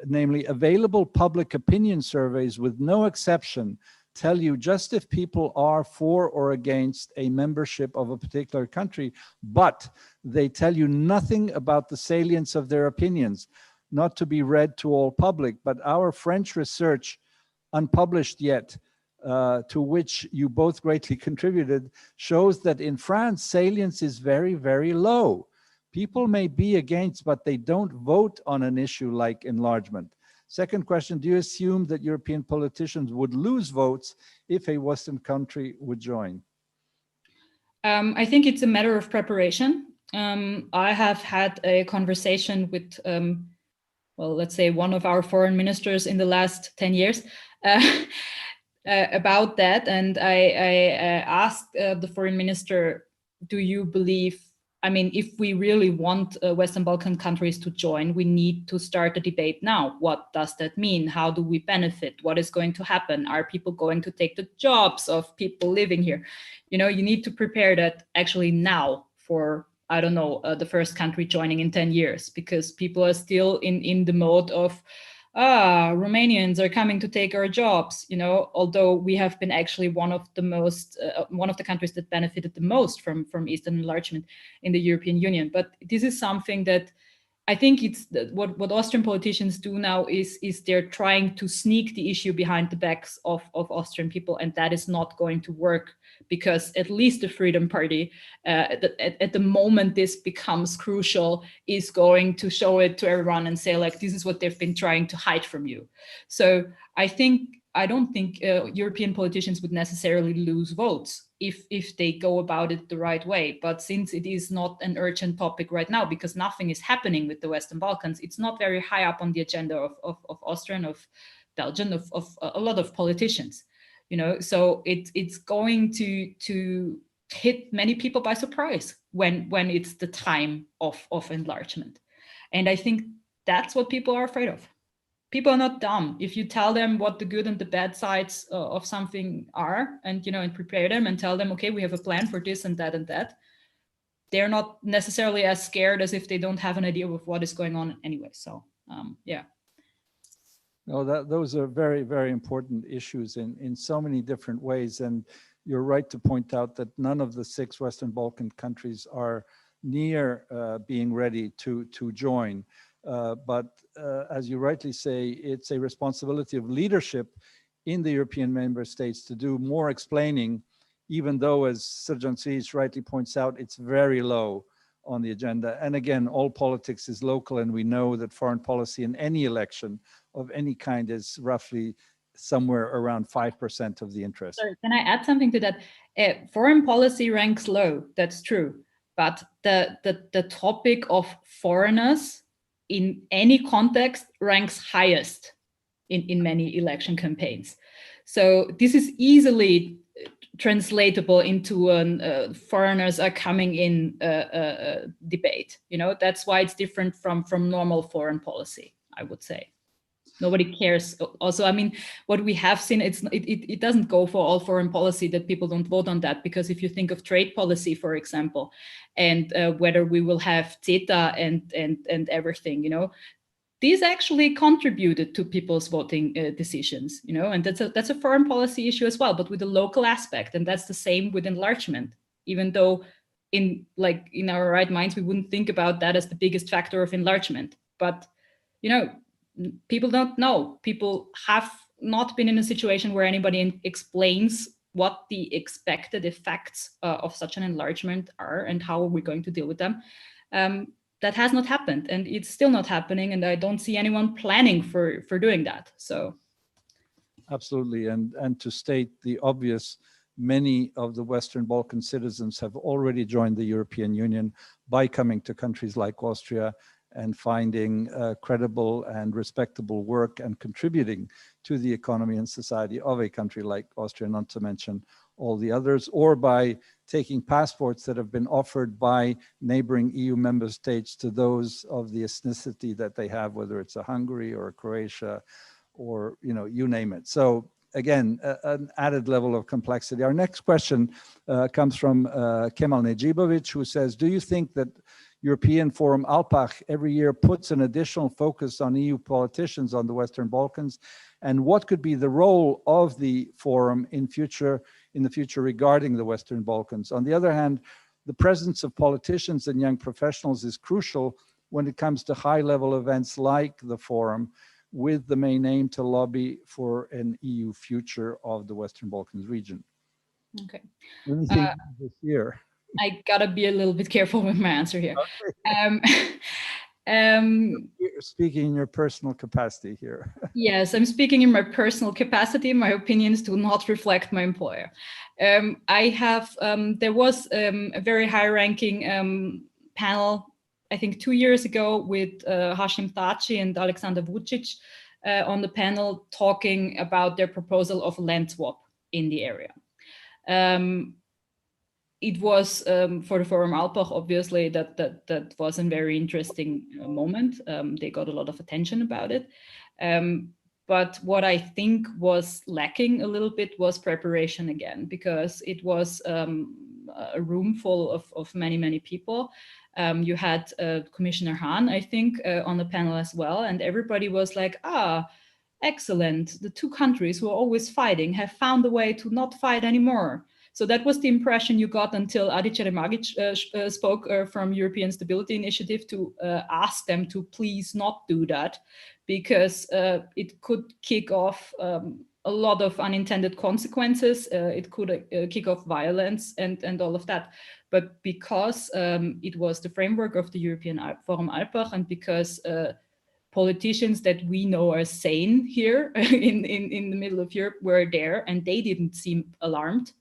Speaker 1: Namely, available public opinion surveys with no exception tell you just if people are for or against a membership of a particular country, but they tell you nothing about the salience of their opinions, not to be read to all public. But our French research, unpublished yet, to which you both greatly contributed, shows that in France, salience is very, very low. People may be against, but they don't vote on an issue like enlargement. Second question, do you assume that European politicians would lose votes if a Western country would join?
Speaker 2: I think it's a matter of preparation. I have had a conversation with, well, let's say one of our foreign ministers in the last 10 years about that. And I asked the foreign minister, do you believe, I mean, if we really want Western Balkan countries to join, we need to start a debate now. What does that mean? How do we benefit? What is going to happen? Are people going to take the jobs of people living here? You know, you need to prepare that actually now for, I don't know, the first country joining in 10 years, because people are still in the mode of, Romanians are coming to take our jobs, you know, although we have been actually one of the countries that benefited the most from Eastern enlargement in the European Union. But this is something that I think it's what Austrian politicians do now is they're trying to sneak the issue behind the backs of Austrian people, and that is not going to work, because at least the Freedom Party, at the moment this becomes crucial, is going to show it to everyone and say, like, this is what they've been trying to hide from you. So I don't think European politicians would necessarily lose votes if they go about it the right way. But since it is not an urgent topic right now, because nothing is happening with the Western Balkans, it's not very high up on the agenda of Austrian, of Belgian, of a lot of politicians, you know. So it's going to hit many people by surprise when it's the time of enlargement. And I think that's what people are afraid of. People are not dumb. If you tell them what the good and the bad sides of something are, and, you know, and prepare them and tell them, okay, we have a plan for this and that, they're not necessarily as scared as if they don't have an idea of what is going on anyway. So yeah.
Speaker 1: No, those are very, very important issues in so many different ways. And you're right to point out that none of the 6 Western Balkan countries are near being ready to join. But as you rightly say, it's a responsibility of leadership in the European member states to do more explaining, even though, as Srdjan Cvijić rightly points out, it's very low on the agenda. And again, all politics is local, and we know that foreign policy in any election of any kind is roughly somewhere around 5% of the interest.
Speaker 2: Sorry, can I add something to that? Foreign policy ranks low, that's true. But the topic of foreigners in any context ranks highest in many election campaigns. So this is easily translatable into foreigners are coming in debate. You know, that's why it's different from normal foreign policy, I would say. Nobody cares. Also, I mean, what we have seen, it doesn't go for all foreign policy that people don't vote on that, because if you think of trade policy, for example, and whether we will have CETA and everything, you know, these actually contributed to people's voting decisions, you know, and that's a foreign policy issue as well, but with a local aspect. And that's the same with enlargement, even though in our right minds, we wouldn't think about that as the biggest factor of enlargement. But, you know, people don't know. People have not been in a situation where anybody explains what the expected effects of such an enlargement are and how are we going to deal with them. That has not happened, and it's still not happening, and I don't see anyone planning for doing that. So
Speaker 1: absolutely. And to state the obvious, many of the Western Balkan citizens have already joined the European Union by coming to countries like Austria and finding credible and respectable work and contributing to the economy and society of a country like Austria, not to mention all the others, or by taking passports that have been offered by neighboring EU member states to those of the ethnicity that they have, whether it's a Hungary or a Croatia or, you know, you name it. So again, an added level of complexity. Our next question comes from Kemal Nejibovic, who says, do you think that European Forum Alpbach every year puts an additional focus on EU politicians on the Western Balkans? And what could be the role of the forum in the future regarding the Western Balkans? On the other hand, the presence of politicians and young professionals is crucial when it comes to high-level events like the forum, with the main aim to lobby for an EU future of the Western Balkans region.
Speaker 2: Okay.
Speaker 1: Anything this year?
Speaker 2: I gotta be a little bit careful with my answer here.
Speaker 1: You're speaking in your personal capacity here.
Speaker 2: Yes, I'm speaking in my personal capacity. My opinions do not reflect my employer. I have, there was a very high-ranking panel, I think 2 years ago, with Hashim Thaci and Alexander Vucic on the panel, talking about their proposal of a land swap in the area. It was for the Forum Alpbach, obviously, that was a very interesting moment. They got a lot of attention about it. But what I think was lacking a little bit was preparation again, because it was a room full of many, many people. You had Commissioner Hahn, I think, on the panel as well. And everybody was like, excellent. The two countries who are always fighting have found a way to not fight anymore. So that was the impression you got until Adi Čeremagić spoke from European Stability Initiative to ask them to please not do that, because it could kick off a lot of unintended consequences. It could kick off violence and all of that. But because it was the framework of the European Forum Alpbach, and because politicians that we know are sane here in the middle of Europe were there, and they didn't seem alarmed.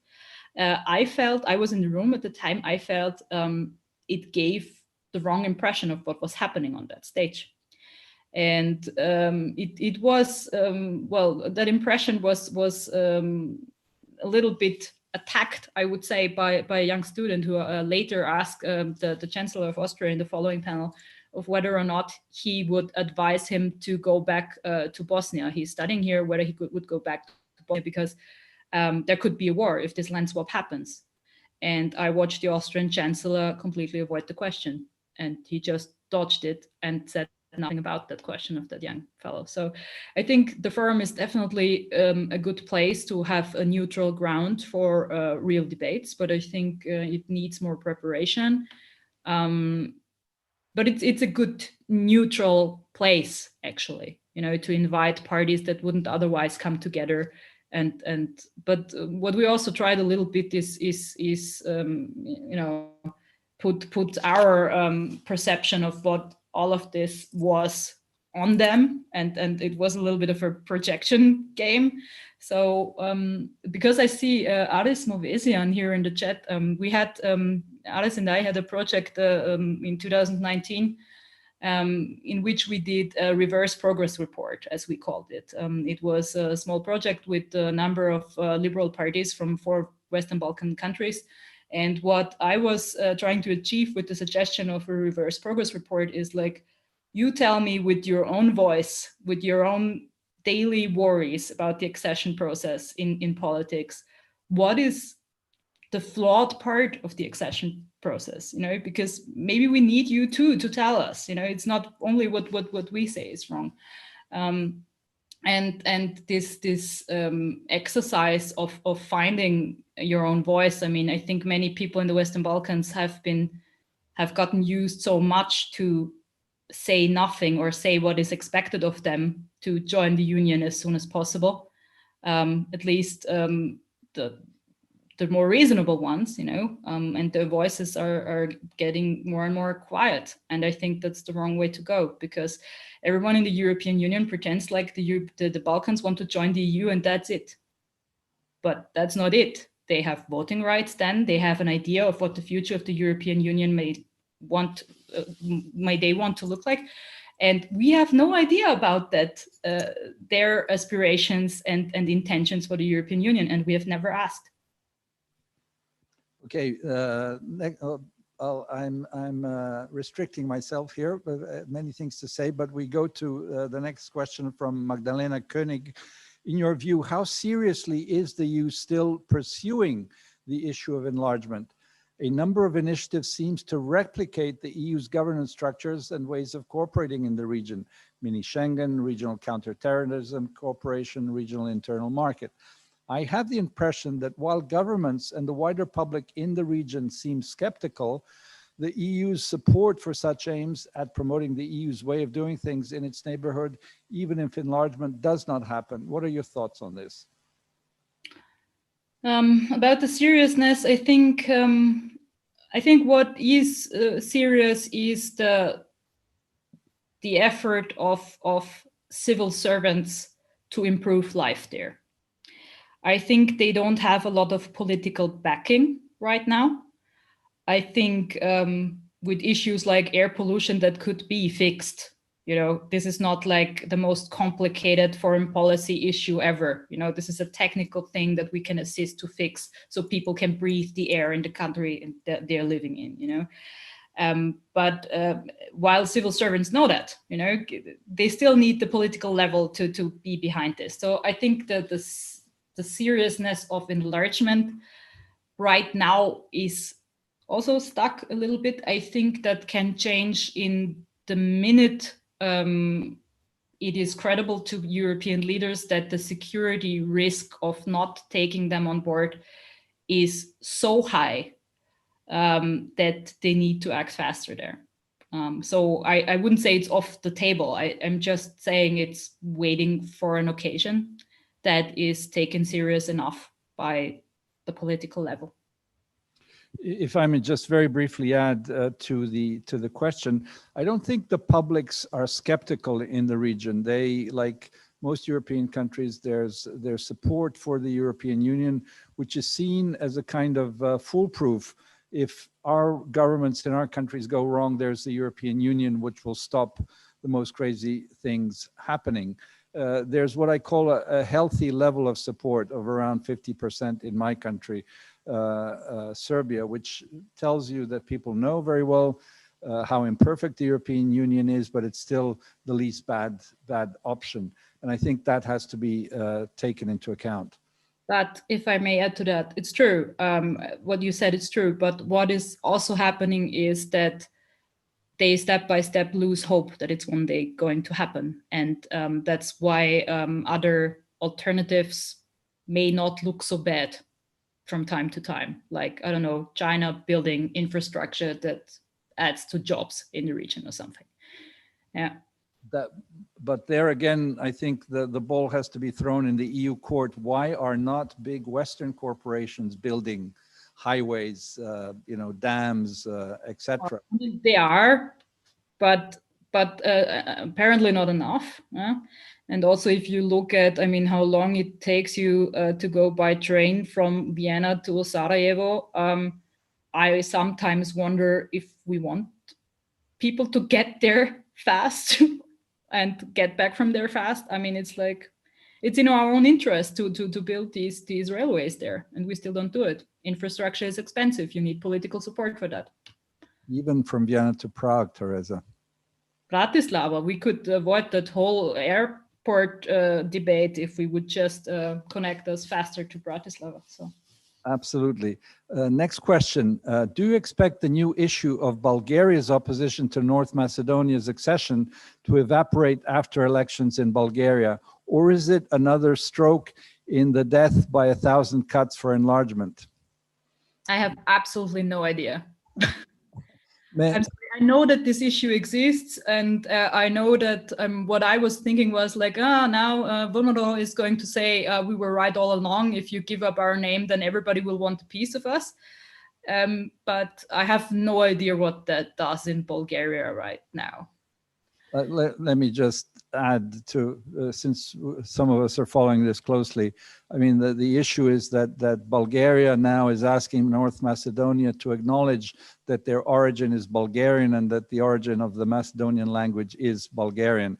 Speaker 2: I was in the room at the time, I felt it gave the wrong impression of what was happening on that stage. And it was, well, that impression was a little bit attacked, I would say, by a young student who later asked the Chancellor of Austria in the following panel of whether or not he would advise him to go back to Bosnia. He's studying here, whether he would go back to Bosnia, because there could be a war if this land swap happens. And I watched the Austrian Chancellor completely avoid the question, and he just dodged it and said nothing about that question of that young fellow. So I think the forum is definitely a good place to have a neutral ground for real debates, but I think it needs more preparation. But it's a good neutral place, actually, you know, to invite parties that wouldn't otherwise come together. But what we also tried a little bit is you know, put our perception of what all of this was on them, and it was a little bit of a projection game. So because I see Aris Movesian here in the chat, we had Aris and I had a project in 2019 in which we did a reverse progress report, as we called it. It was a small project with a number of liberal parties from 4 Western Balkan countries. And what I was trying to achieve with the suggestion of a reverse progress report is, like, you tell me with your own voice, with your own daily worries about the accession process in politics, what is the flawed part of the accession process, you know, because maybe we need you too to tell us, you know, it's not only what we say is wrong. And this exercise of finding your own voice, I mean, I think many people in the Western Balkans have gotten used so much to say nothing or say what is expected of them to join the union as soon as possible. At least the more reasonable ones, you know, and their voices are getting more and more quiet. And I think that's the wrong way to go, because everyone in the European Union pretends like the Balkans want to join the EU and that's it. But that's not it. They have voting rights then. They have an idea of what the future of the European Union may want to look like. And we have no idea about that, their aspirations and intentions for the European Union, and we have never asked.
Speaker 1: Okay, I'm restricting myself here, but many things to say, but we go to the next question from Magdalena Koenig. In your view, how seriously is the EU still pursuing the issue of enlargement? A number of initiatives seems to replicate the EU's governance structures and ways of cooperating in the region: mini Schengen, regional counterterrorism cooperation, regional internal market. I have the impression that while governments and the wider public in the region seem skeptical, the EU's support for such aims at promoting the EU's way of doing things in its neighborhood, even if enlargement does not happen. What are your thoughts on this?
Speaker 2: About the seriousness, I think what is serious is the effort of civil servants to improve life there. I think they don't have a lot of political backing right now. I think with issues like air pollution that could be fixed. You know, this is not like the most complicated foreign policy issue ever. You know, this is a technical thing that we can assist to fix so people can breathe the air in the country that they're living in, you know. But while civil servants know that, you know, they still need the political level to be behind this. So I think that the seriousness of enlargement right now is also stuck a little bit. I think that can change in the minute it is credible to European leaders that the security risk of not taking them on board is so high that they need to act faster there. So I wouldn't say it's off the table. I'm just saying it's waiting for an occasion that is taken serious enough by the political level.
Speaker 1: If I may just very briefly add to the question, I don't think the publics are skeptical in the region. They, like most European countries, there's support for the European Union, which is seen as a kind of foolproof. If our governments in our countries go wrong, there's the European Union, which will stop the most crazy things happening. There's what I call a healthy level of support of around 50% in my country, Serbia, which tells you that people know very well how imperfect the European Union is, but it's still the least bad option. And I think that has to be taken into account.
Speaker 2: But if I may add to that, it's true. What you said is true. But what is also happening is that they step by step lose hope that it's one day going to happen. And that's why other alternatives may not look so bad from time to time. Like, I don't know, China building infrastructure that adds to jobs in the region or something. Yeah.
Speaker 1: But there again, I think the ball has to be thrown in the EU court. Why are not big Western corporations building highways, you know, dams, etc.?
Speaker 2: They are, but apparently not enough. And also, if you look at, I mean, how long it takes you to go by train from Vienna to Sarajevo, I sometimes wonder if we want people to get there fast and get back from there fast. I mean, it's like, it's in our own interest to build these railways there, and we still don't do it. Infrastructure is expensive. You need political support for that.
Speaker 1: Even from Vienna to Prague, Teresa.
Speaker 2: Bratislava, we could avoid that whole airport debate if we would just connect us faster to Bratislava. So.
Speaker 1: Absolutely. Next question. Do you expect the new issue of Bulgaria's opposition to North Macedonia's accession to evaporate after elections in Bulgaria? Or is it another stroke in the death by 1,000 cuts for enlargement?
Speaker 2: I have absolutely no idea. I'm sorry, I know that this issue exists, and I know that what I was thinking was like, now Vonoro is going to say we were right all along. If you give up our name, then everybody will want a piece of us. But I have no idea what that does in Bulgaria right now.
Speaker 1: Let me just add to, since some of us are following this closely, I mean, the issue is that Bulgaria now is asking North Macedonia to acknowledge that their origin is Bulgarian and that the origin of the Macedonian language is Bulgarian.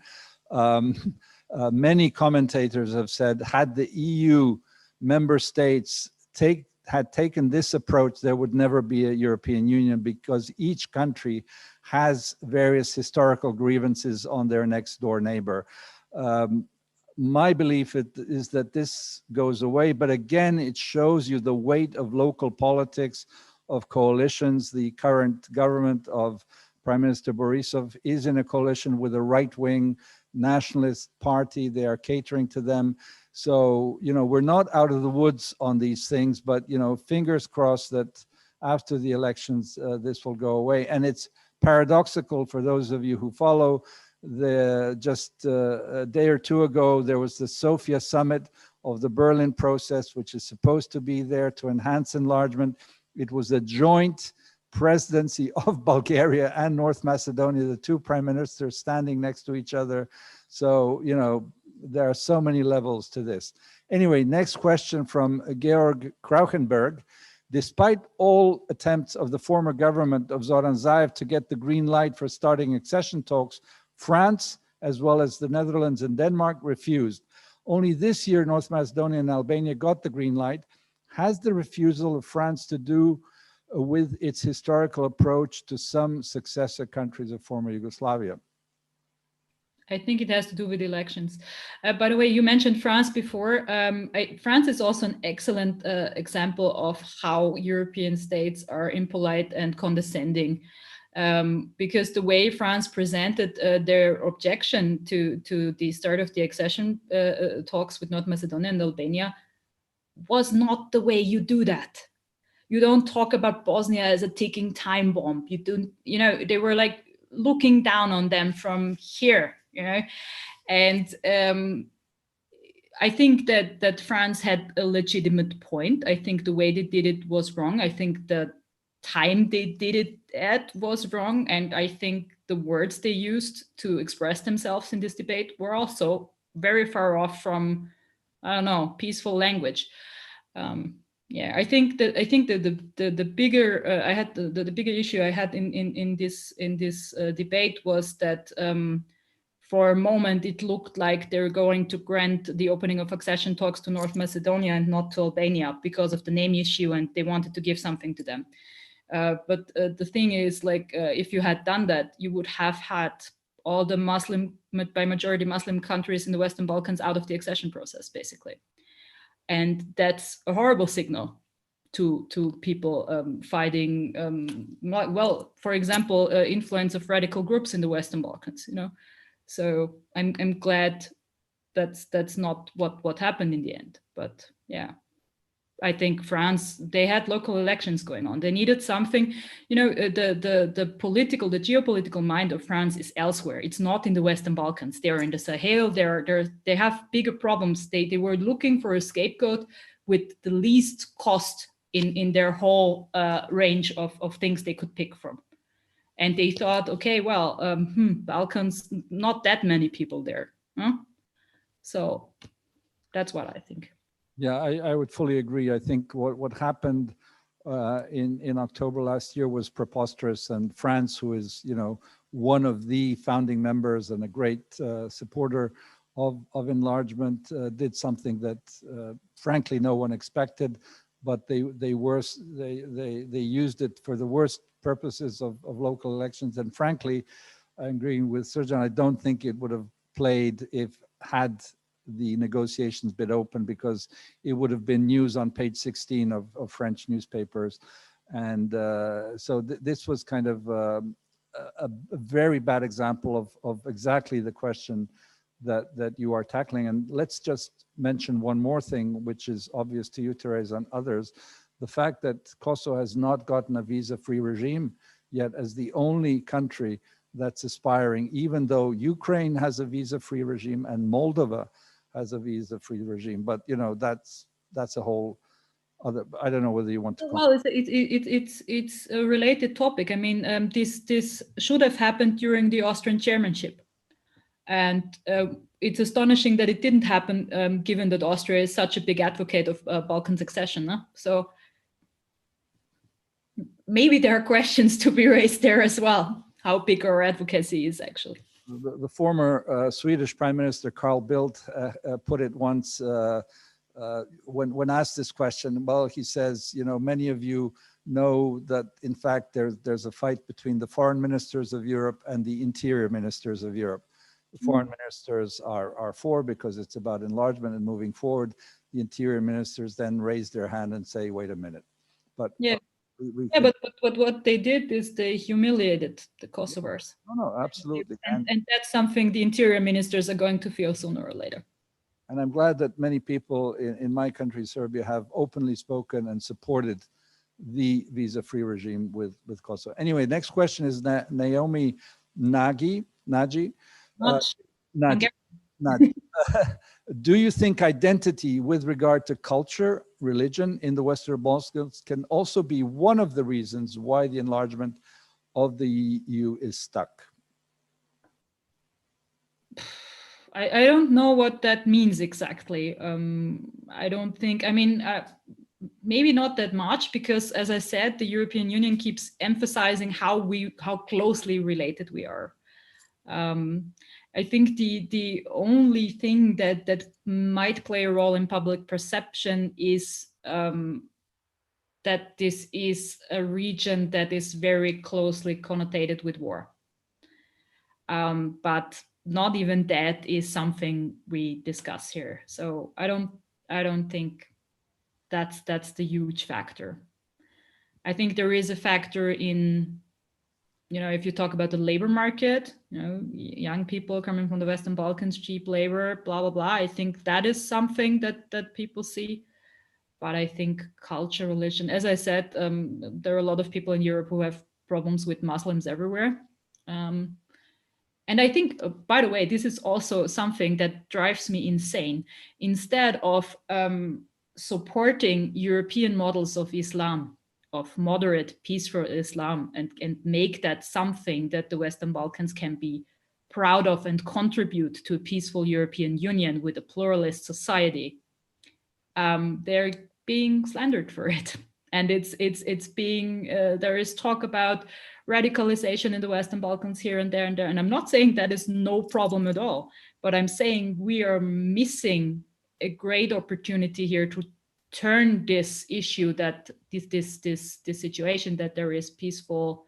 Speaker 1: Many commentators have said, had the EU member states had taken this approach, there would never be a European Union, because each country has various historical grievances on their next door neighbor. My belief is that this goes away, but again, it shows you the weight of local politics, of coalitions. The current government of Prime Minister Borisov is in a coalition with a right-wing nationalist party. They are catering to them. So, you know, we're not out of the woods on these things, but, you know, fingers crossed that after the elections, this will go away. And it's paradoxical for those of you who follow. Just a day or two ago, there was the Sofia summit of the Berlin process, which is supposed to be there to enhance enlargement. It was a joint presidency of Bulgaria and North Macedonia, the two prime ministers standing next to each other. So, you know, there are so many levels to this. Anyway, next question from Georg Krauchenberg. Despite all attempts of the former government of Zoran Zaev to get the green light for starting accession talks, France, as well as the Netherlands and Denmark, refused. Only this year, North Macedonia and Albania got the green light. Has the refusal of France to do with its historical approach to some successor countries of former Yugoslavia?
Speaker 2: I think it has to do with elections. By the way, you mentioned France before. France is also an excellent example of how European states are impolite and condescending, because the way France presented their objection to the start of the accession talks with North Macedonia and Albania was not the way you do that. You don't talk about Bosnia as a ticking time bomb. You don't, you know, they were like looking down on them from here, you know, and I think that France had a legitimate point. I think the way they did it was wrong. I think the time they did it at was wrong, and I think the words they used to express themselves in this debate were also very far off from, I don't know, peaceful language. Yeah, I think that the bigger I had the bigger issue I had in this debate was that for a moment it looked like they're going to grant the opening of accession talks to North Macedonia and not to Albania because of the name issue, and they wanted to give something to them. But the thing is, like, if you had done that, you would have had all the Muslim, by majority Muslim countries in the Western Balkans out of the accession process, basically. And that's a horrible signal to people fighting, well, for example, influence of radical groups in the Western Balkans, you know. So I'm glad that's not what happened in the end. But yeah, I think France, they had local elections going on. They needed something, you know, the geopolitical mind of France is elsewhere. It's not in the Western Balkans. They're in the Sahel. They have bigger problems. They were looking for a scapegoat with the least cost in their whole range of things they could pick from. And they thought, okay, well, Balkans, not that many people there. Huh? So that's what I think.
Speaker 1: Yeah, I would fully agree. I think what happened in October last year was preposterous, and France, who is, you know, one of the founding members and a great supporter of enlargement, did something that frankly no one expected, but they used it for the worst purposes of local elections. And frankly, I'm agreeing with Serjan, I don't think it would have played had the negotiations been open, because it would have been news on page 16 of French newspapers. And so this was kind of a very bad example of exactly the question that you are tackling. And let's just mention one more thing, which is obvious to you, Teresa, and others: the fact that Kosovo has not gotten a visa-free regime yet, as the only country that's aspiring, even though Ukraine has a visa-free regime and Moldova has a visa-free regime. But you know, that's a whole other. I don't know whether you want to.
Speaker 2: Well, it's a related topic. I mean, this should have happened during the Austrian chairmanship, and it's astonishing that it didn't happen, given that Austria is such a big advocate of Balkan accession. Huh? So maybe there are questions to be raised there as well. How big our advocacy is actually.
Speaker 1: The former Swedish Prime Minister Carl Bildt put it once when asked this question. Well, he says, you know, many of you know that in fact there's a fight between the foreign ministers of Europe and the interior ministers of Europe. The foreign ministers are for, because it's about enlargement and moving forward. The interior ministers then raise their hand and say, wait a minute. But
Speaker 2: yeah. But what they did is they humiliated the Kosovars.
Speaker 1: No, absolutely.
Speaker 2: And that's something the interior ministers are going to feel sooner or later.
Speaker 1: And I'm glad that many people in my country, Serbia, have openly spoken and supported the visa-free regime with Kosovo. Anyway, next question is Naomi Nagy. Do you think identity with regard to culture, religion in the Western Balkans can also be one of the reasons why the enlargement of the EU is stuck?
Speaker 2: I don't know what that means exactly. I don't think, I mean, maybe not that much, because as I said, the European Union keeps emphasizing how closely related we are. I think the only thing that might play a role in public perception is that this is a region that is very closely connotated with war. But not even that is something we discuss here. So I don't think that's the huge factor. I think there is a factor in, if you talk about the labor market, young people coming from the Western Balkans, cheap labor, blah, blah, blah. I think that is something that people see. But I think culture, religion, as I said, there are a lot of people in Europe who have problems with Muslims everywhere. And I think, by the way, this is also something that drives me insane. Instead of supporting European models of Islam, of moderate, peaceful Islam, and make that something that the Western Balkans can be proud of and contribute to a peaceful European Union with a pluralist society, they're being slandered for it. And it's being, there is talk about radicalization in the Western Balkans here and there and there. And I'm not saying that is no problem at all, but I'm saying we are missing a great opportunity here to turn this issue, that this situation that there is peaceful,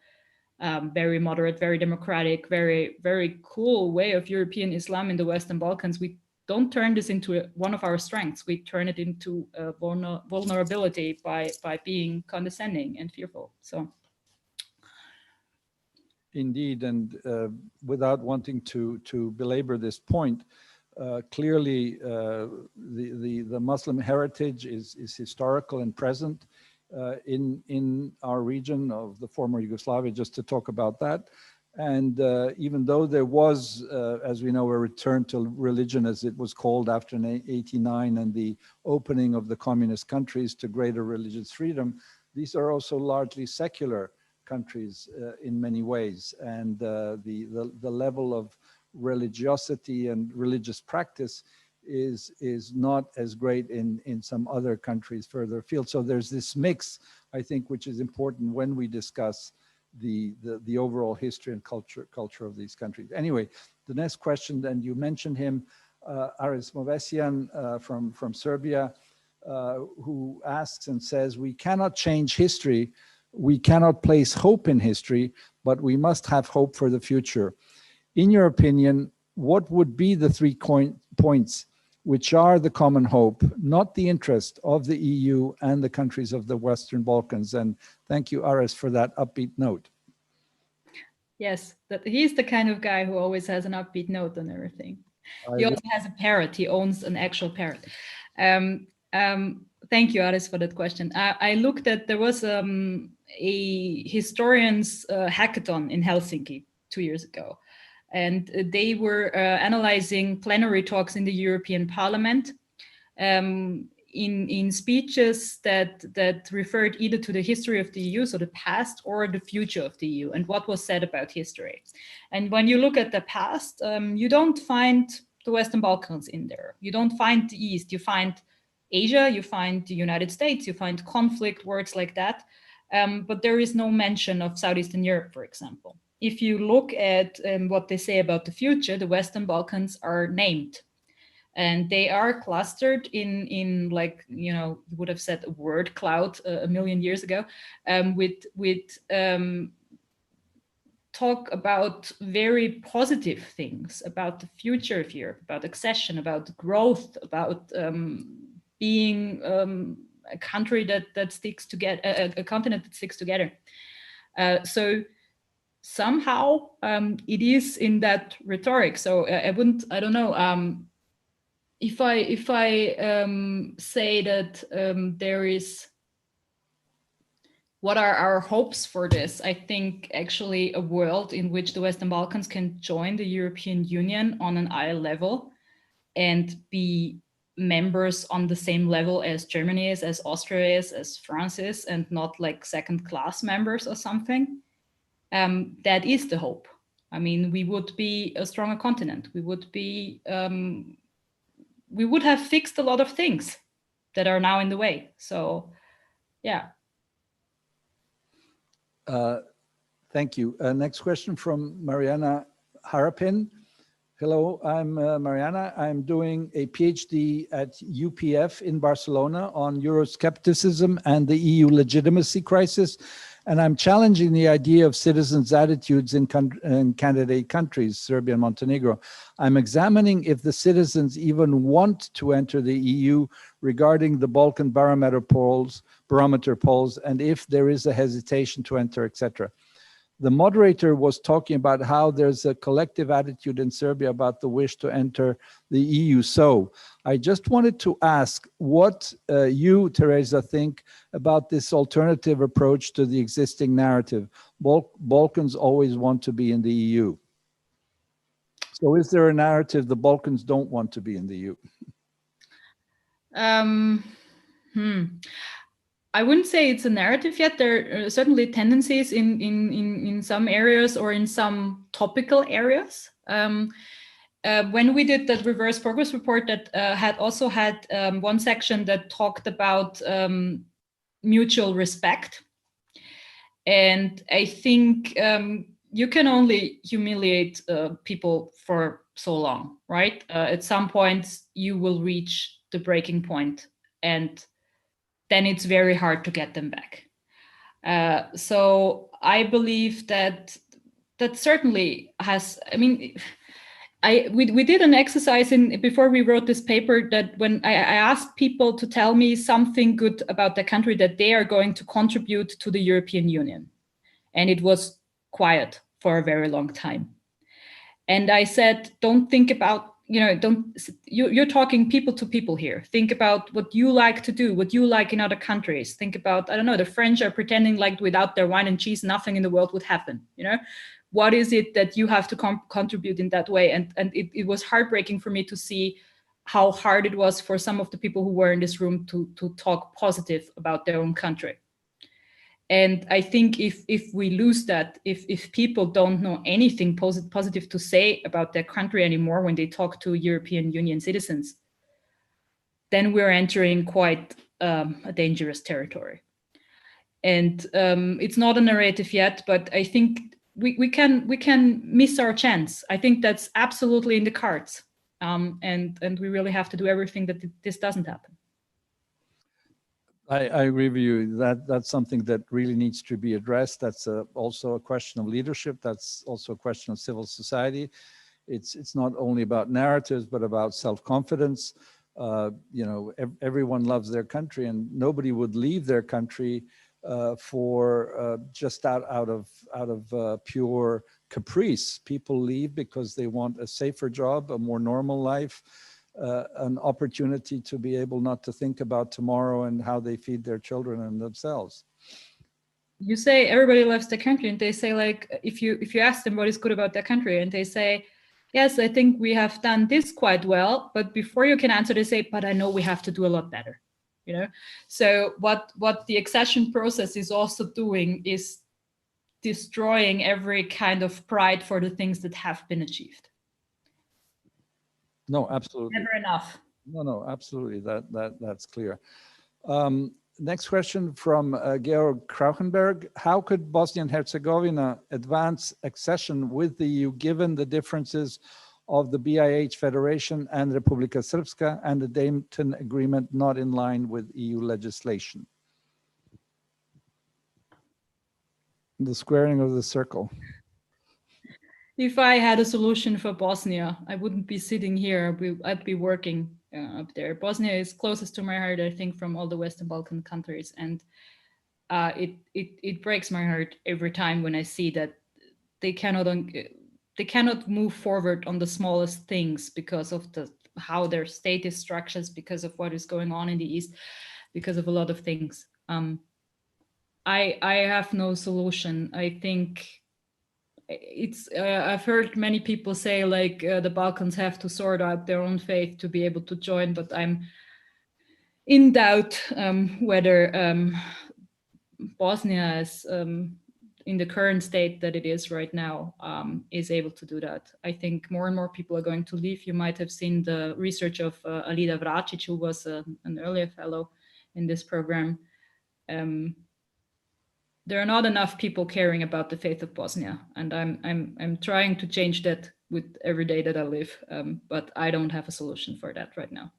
Speaker 2: very moderate, very democratic, very, very cool way of European Islam in the Western Balkans. We don't turn this into one of our strengths. We turn it into a vulnerability by being condescending and fearful. So,
Speaker 1: indeed, and without wanting to belabor this point, clearly the Muslim heritage is historical and present in our region of the former Yugoslavia, just to talk about that. And even though there was, as we know, a return to religion, as it was called after 1989, and the opening of the communist countries to greater religious freedom, these are also largely secular countries in many ways. And the level of religiosity and religious practice is not as great in some other countries further afield. So there's this mix, I think, which is important when we discuss the overall history and culture of these countries. Anyway, the next question, and you mentioned him, Aris Movesian from Serbia, who asks and says, we cannot change history, we cannot place hope in history, but we must have hope for the future. In your opinion, what would be the 3 points which are the common hope, not the interest of the EU and the countries of the Western Balkans? And thank you, Aris, for that upbeat note.
Speaker 2: Yes, he's the kind of guy who always has an upbeat note on everything. He also has a parrot. He owns an actual parrot. Thank you, Aris, for that question. I looked at, there was a historians hackathon in Helsinki 2 years ago. And they were analyzing plenary talks in the European Parliament in speeches that referred either to the history of the EU, so the past, or the future of the EU, and what was said about history. And when you look at the past, you don't find the Western Balkans in there. You don't find the East. You find Asia, you find the United States, you find conflict, words like that. But there is no mention of Southeastern Europe, for example. If you look at what they say about the future, the Western Balkans are named, and they are clustered in like, you would have said a word cloud a million years ago, with talk about very positive things about the future of Europe, about accession, about growth, about being a country that sticks together, a continent that sticks together. So somehow it is in that rhetoric. So I don't know, if I say that there is, what are our hopes for this? I think actually a world in which the Western Balkans can join the European Union on an eye level and be members on the same level as Germany is, as Austria is, as France is, and not like second-class members or something. That is the hope. I mean, we would be a stronger continent. We would be, we would have fixed a lot of things that are now in the way. So Yeah.
Speaker 1: Thank you. Next question from Mariana Harapin. Hello, I'm Mariana. I'm doing a PhD at UPF in Barcelona on Euroscepticism and the EU legitimacy crisis. And I'm challenging the idea of citizens' attitudes in candidate countries, Serbia and Montenegro. I'm examining if the citizens even want to enter the EU regarding the Balkan barometer polls, and if there is a hesitation to enter, etc. The moderator was talking about how there's a collective attitude in Serbia about the wish to enter the EU. So I just wanted to ask what you, Teresa, think about this alternative approach to the existing narrative. Balkans always want to be in the EU. So is there a narrative the Balkans don't want to be in the EU?
Speaker 2: I wouldn't say it's a narrative yet. There are certainly tendencies in some areas or in some topical areas. When we did that reverse progress report that had also had one section that talked about mutual respect. And I think you can only humiliate people for so long, right? At some point, you will reach the breaking point, and then it's very hard to get them back. So I believe that certainly has, I mean, we did an exercise before we wrote this paper that when I asked people to tell me something good about the country that they are going to contribute to the European Union. And it was quiet for a very long time. And I said, don't think about, you're talking people to people here. Think about what you like to do, what you like in other countries. Think about, I don't know, the French are pretending like without their wine and cheese, nothing in the world would happen. What is it that you have to contribute in that way? And it was heartbreaking for me to see how hard it was for some of the people who were in this room to talk positive about their own country. And I think if we lose that, if people don't know anything positive to say about their country anymore when they talk to European Union citizens, then we're entering quite a dangerous territory. And it's not a narrative yet, but I think we can miss our chance. I think that's absolutely in the cards, and we really have to do everything that this doesn't happen.
Speaker 1: I agree with you. That's something that really needs to be addressed. That's also a question of leadership. That's also a question of civil society. It's not only about narratives, but about self-confidence. Everyone loves their country, and nobody would leave their country for just out of pure caprice. People leave because they want a safer job, a more normal life. An opportunity to be able not to think about tomorrow and how they feed their children and themselves.
Speaker 2: You say everybody loves their country, and they say, like, if you ask them what is good about their country, and they say, yes, I think we have done this quite well, but before you can answer, they say, but I know we have to do a lot better. So what the accession process is also doing is destroying every kind of pride for the things that have been achieved.
Speaker 1: No, absolutely.
Speaker 2: Never enough.
Speaker 1: No, absolutely. That's clear. Next question from Georg Krauchenberg. How could Bosnia and Herzegovina advance accession with the EU given the differences of the BiH Federation and Republika Srpska and the Dayton Agreement not in line with EU legislation? The squaring of the circle.
Speaker 2: If I had a solution for Bosnia, I wouldn't be sitting here. I'd be working up there. Bosnia is closest to my heart, I think, from all the Western Balkan countries, and it breaks my heart every time when I see that they cannot move forward on the smallest things because of how their state is structured, because of what is going on in the East, because of a lot of things. I have no solution. I think I've heard many people say, like, the Balkans have to sort out their own fate to be able to join, but I'm in doubt whether Bosnia is in the current state that it is right now is able to do that. I think more and more people are going to leave. You might have seen the research of Alida Vracic, who was an earlier fellow in this program. there are not enough people caring about the fate of Bosnia, and I'm trying to change that with every day that I live, but I don't have a solution for that right now.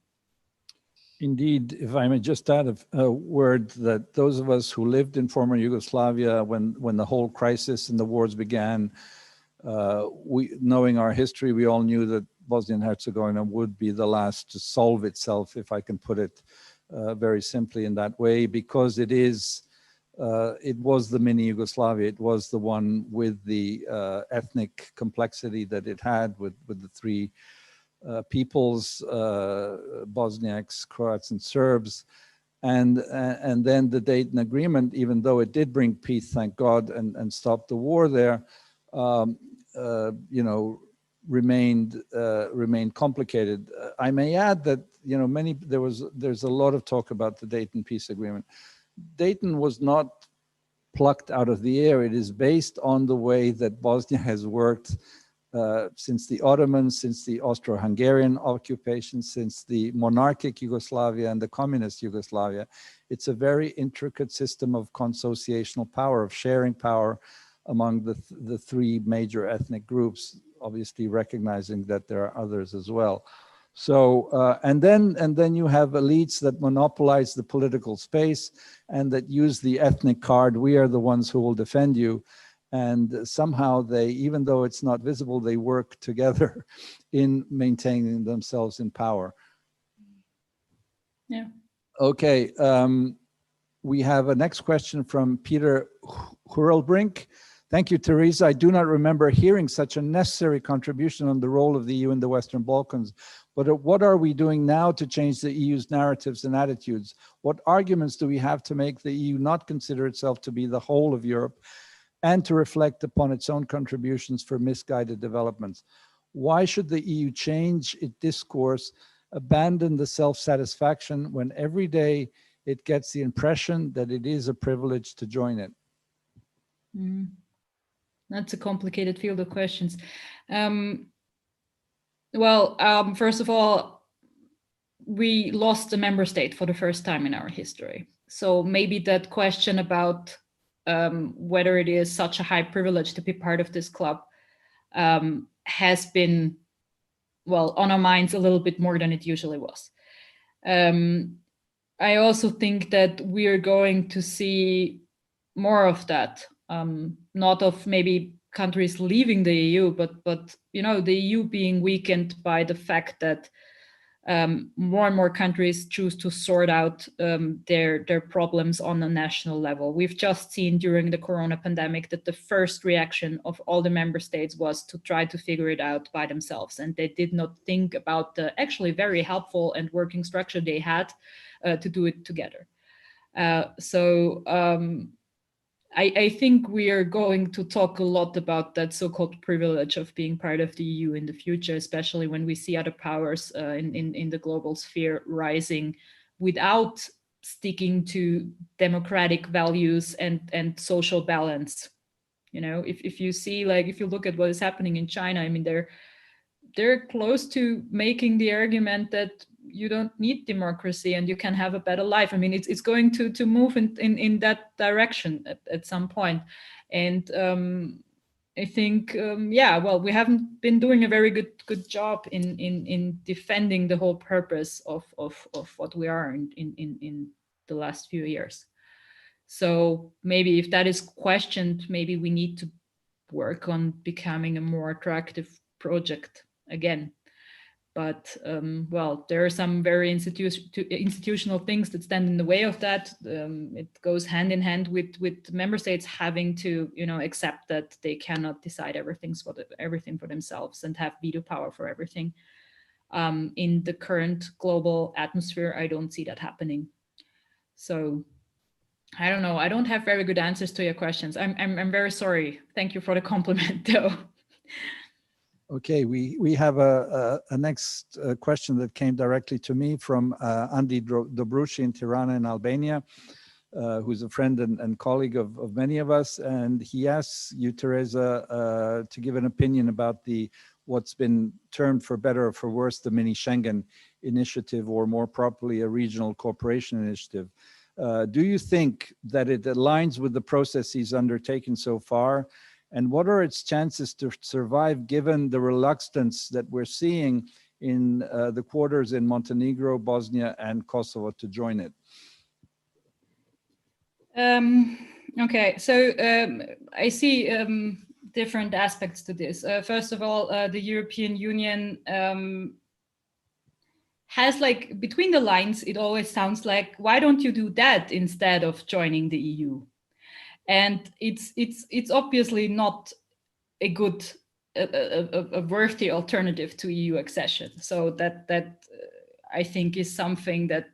Speaker 1: Indeed, if I may just add a word, that those of us who lived in former Yugoslavia when the whole crisis and the wars began, knowing our history, we all knew that Bosnia and Herzegovina would be the last to solve itself, if I can put it very simply in that way, because it was the mini Yugoslavia. It was the one with the ethnic complexity that it had, with the three peoples, Bosniaks, Croats, and Serbs. And then the Dayton Agreement, even though it did bring peace, thank God, and stop the war there, remained complicated. I may add that there's a lot of talk about the Dayton Peace Agreement. Dayton was not plucked out of the air. It is based on the way that Bosnia has worked since the Ottomans, since the Austro-Hungarian occupation, since the monarchic Yugoslavia and the communist Yugoslavia. It's a very intricate system of consociational power, of sharing power among the three major ethnic groups, obviously recognizing that there are others as well. So, and then you have elites that monopolize the political space and that use the ethnic card. We are the ones who will defend you. And somehow they, even though it's not visible, they work together in maintaining themselves in power.
Speaker 2: Yeah.
Speaker 1: Okay. We have a next question from Peter Hurlbrink. Thank you, Teresa. I do not remember hearing such a necessary contribution on the role of the EU in the Western Balkans. But what are we doing now to change the EU's narratives and attitudes? What arguments do we have to make the EU not consider itself to be the whole of Europe and to reflect upon its own contributions for misguided developments? Why should the EU change its discourse, abandon the self-satisfaction when every day it gets the impression that it is a privilege to join it?
Speaker 2: That's a complicated field of questions. First of all, we lost a member state for the first time in our history. So maybe that question about whether it is such a high privilege to be part of this club has been, on our minds a little bit more than it usually was. I also think that we are going to see more of that, not of maybe countries leaving the EU, but the EU being weakened by the fact that more and more countries choose to sort out their problems on a national level. We've just seen during the corona pandemic that the first reaction of all the member states was to try to figure it out by themselves, and they did not think about the actually very helpful and working structure they had to do it together. I think we are going to talk a lot about that so-called privilege of being part of the EU in the future, especially when we see other powers in the global sphere rising without sticking to democratic values and social balance. If you see, like, if you look at what is happening in China, I mean, they're close to making the argument that you don't need democracy and you can have a better life. I mean, it's going to move in that direction at some point. And I think, we haven't been doing a very good job in defending the whole purpose of what we are in the last few years. So maybe if that is questioned, maybe we need to work on becoming a more attractive project again. But there are some very institutional things that stand in the way of that. It goes hand in hand with member states having to, accept that they cannot decide everything for themselves and have veto power for everything. In the current global atmosphere, I don't see that happening. So I don't know. I don't have very good answers to your questions. I'm very sorry. Thank you for the compliment, though.
Speaker 1: Okay, we have a next question that came directly to me from Andy Dobrushi in Tirana in Albania, who's a friend and colleague of many of us. And he asks you, Teresa, to give an opinion about what's been termed, for better or for worse, the mini Schengen initiative, or more properly, a regional cooperation initiative. Do you think that it aligns with the processes undertaken so far? And what are its chances to survive given the reluctance that we're seeing in the quarters in Montenegro, Bosnia, and Kosovo to join it?
Speaker 2: Okay, so I see different aspects to this. First of all, the European Union has, like, between the lines, it always sounds like, why don't you do that instead of joining the EU? And it's obviously not a good, a worthy alternative to EU accession. So that I think is something that,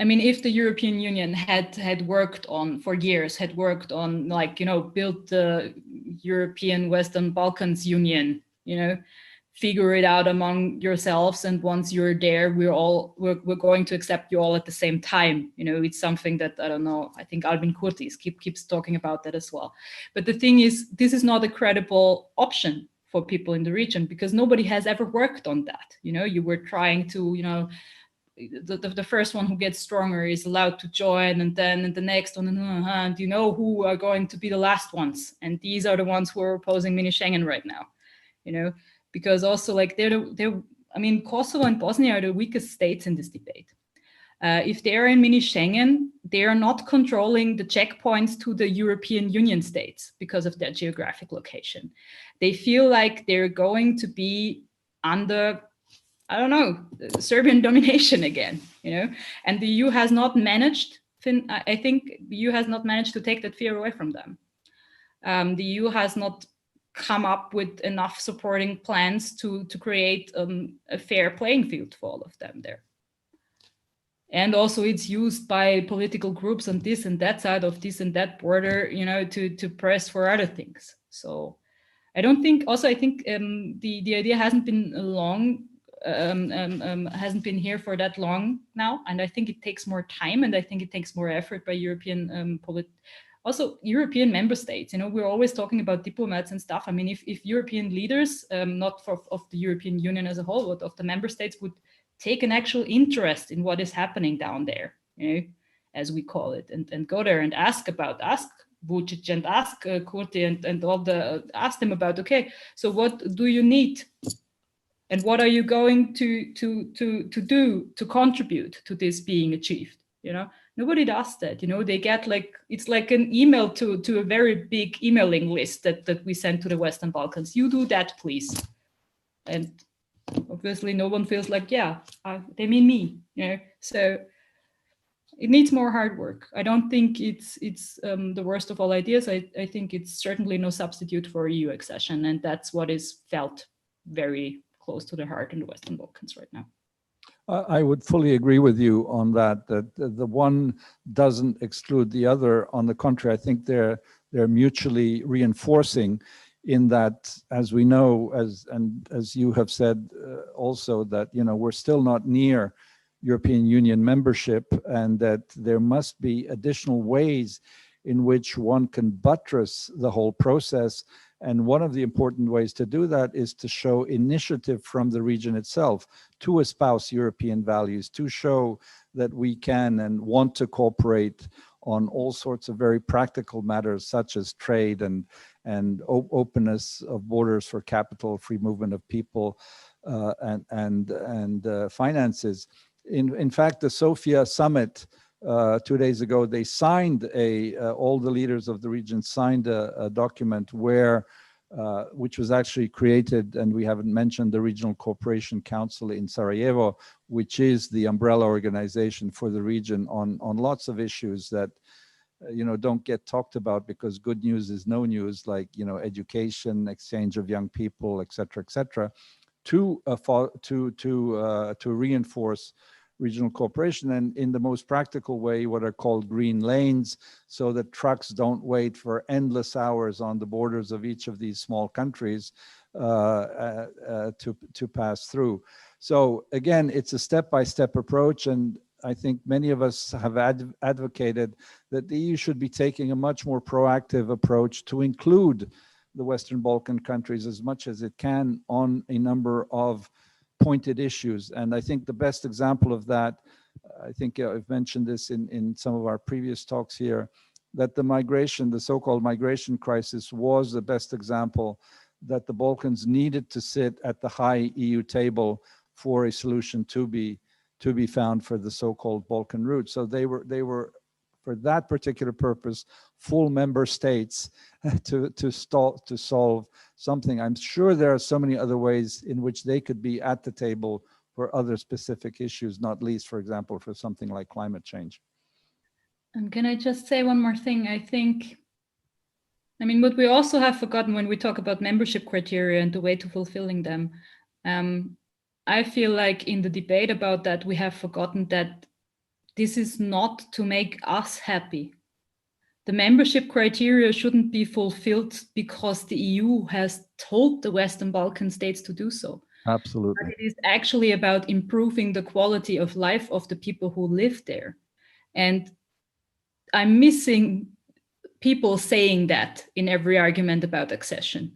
Speaker 2: I mean, if the European Union had worked on for years, had worked on, like, you know, built the European Western Balkans Union, you know, figure it out among yourselves, and once you're there, we're going to accept you all at the same time. You know, it's something that, I don't know, I think Albin Kurtis keeps talking about that as well. But the thing is, this is not a credible option for people in the region, because nobody has ever worked on that. You know, you were trying to, you know, the first one who gets stronger is allowed to join, and then the next one, and you know who are going to be the last ones, and these are the ones who are opposing mini Schengen right now, you know, because also, like, I mean, Kosovo and Bosnia are the weakest states in this debate. If they are in mini Schengen, they are not controlling the checkpoints to the European Union states because of their geographic location. They feel like they're going to be under, I don't know, Serbian domination again, you know, and the EU has not managed, I think the EU has not managed to take that fear away from them. The EU has not come up with enough supporting plans to create a fair playing field for all of them there. And also it's used by political groups on this and that side of this and that border, you know, to press for other things. So I don't think, also I think the idea hasn't been long, hasn't been here for that long now, and I think it takes more time, and I think it takes more effort by European also European member states. You know, we're always talking about diplomats and stuff. I mean, if European leaders, not of the European Union as a whole, but of the member states, would take an actual interest in what is happening down there, you know, as we call it, and go there and ask Vucic and ask Kurti and all ask them about, okay, so what do you need? And what are you going to do to contribute to this being achieved? You know, nobody does that. You know, they get, like, it's like an email to a very big emailing list that we send to the Western Balkans. You do that, please. And obviously no one feels like, yeah, they mean me, you know. So it needs more hard work. I don't think it's the worst of all ideas. I think it's certainly no substitute for EU accession, and that's what is felt very close to the heart in the Western Balkans right now.
Speaker 1: I would fully agree with you on that the one doesn't exclude the other. On the contrary, I think they're mutually reinforcing, in that, as we know, as you have said also, that, you know, we're still not near European Union membership, and that there must be additional ways in which one can buttress the whole process. And one of the important ways to do that is to show initiative from the region itself, to espouse European values, to show that we can and want to cooperate on all sorts of very practical matters, such as trade and openness of borders for capital, free movement of people, and finances. In fact, the Sofia summit 2 days ago, they signed all the leaders of the region signed a document which was actually created, and we haven't mentioned the Regional Cooperation Council in Sarajevo, which is the umbrella organization for the region on lots of issues that you know, don't get talked about, because good news is no news, like, you know, education, exchange of young people, et cetera, to reinforce regional cooperation, and in the most practical way, what are called green lanes, so that trucks don't wait for endless hours on the borders of each of these small countries to pass through. So again, it's a step-by-step approach, and I think many of us have advocated that the EU should be taking a much more proactive approach to include the Western Balkan countries as much as it can on a number of pointed issues. And I think the best example of that I think I've mentioned this in some of our previous talks here, that the migration, the so-called migration crisis, was the best example that the Balkans needed to sit at the high EU table for a solution to be found for the so-called Balkan route. So they were for that particular purpose full member states to solve something. I'm sure there are so many other ways in which they could be at the table for other specific issues, not least, for example, for something like climate change.
Speaker 2: And can I just say one more thing? I mean, what we also have forgotten when we talk about membership criteria and the way to fulfilling them, I feel like in the debate about that, we have forgotten that this is not to make us happy. The membership criteria shouldn't be fulfilled because the EU has told the Western Balkan states to do so.
Speaker 1: Absolutely.
Speaker 2: But it is actually about improving the quality of life of the people who live there. And I'm missing people saying that in every argument about accession.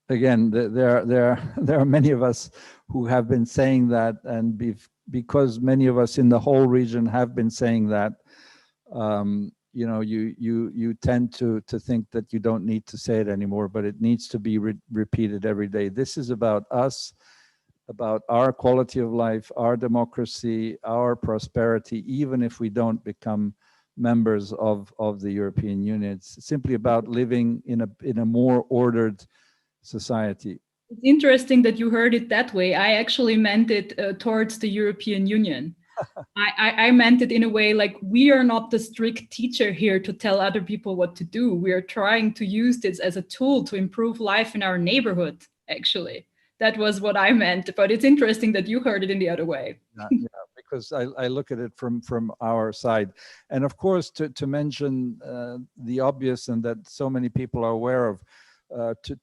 Speaker 1: Again, there are many of us who have been saying that, and because many of us in the whole region have been saying that, you know, you tend to think that you don't need to say it anymore, but it needs to be repeated every day. This is about us, about our quality of life, our democracy, our prosperity, even if we don't become members of the European Union. It's simply about living in a more ordered society.
Speaker 2: It's interesting that you heard it that way. I actually meant it towards the European Union. I meant it in a way like we are not the strict teacher here to tell other people what to do. We are trying to use this as a tool to improve life in our neighborhood, actually. That was what I meant, but it's interesting that you heard it in the other way.
Speaker 1: Yeah, because I look at it from our side. And of course, to mention the obvious and that so many people are aware of,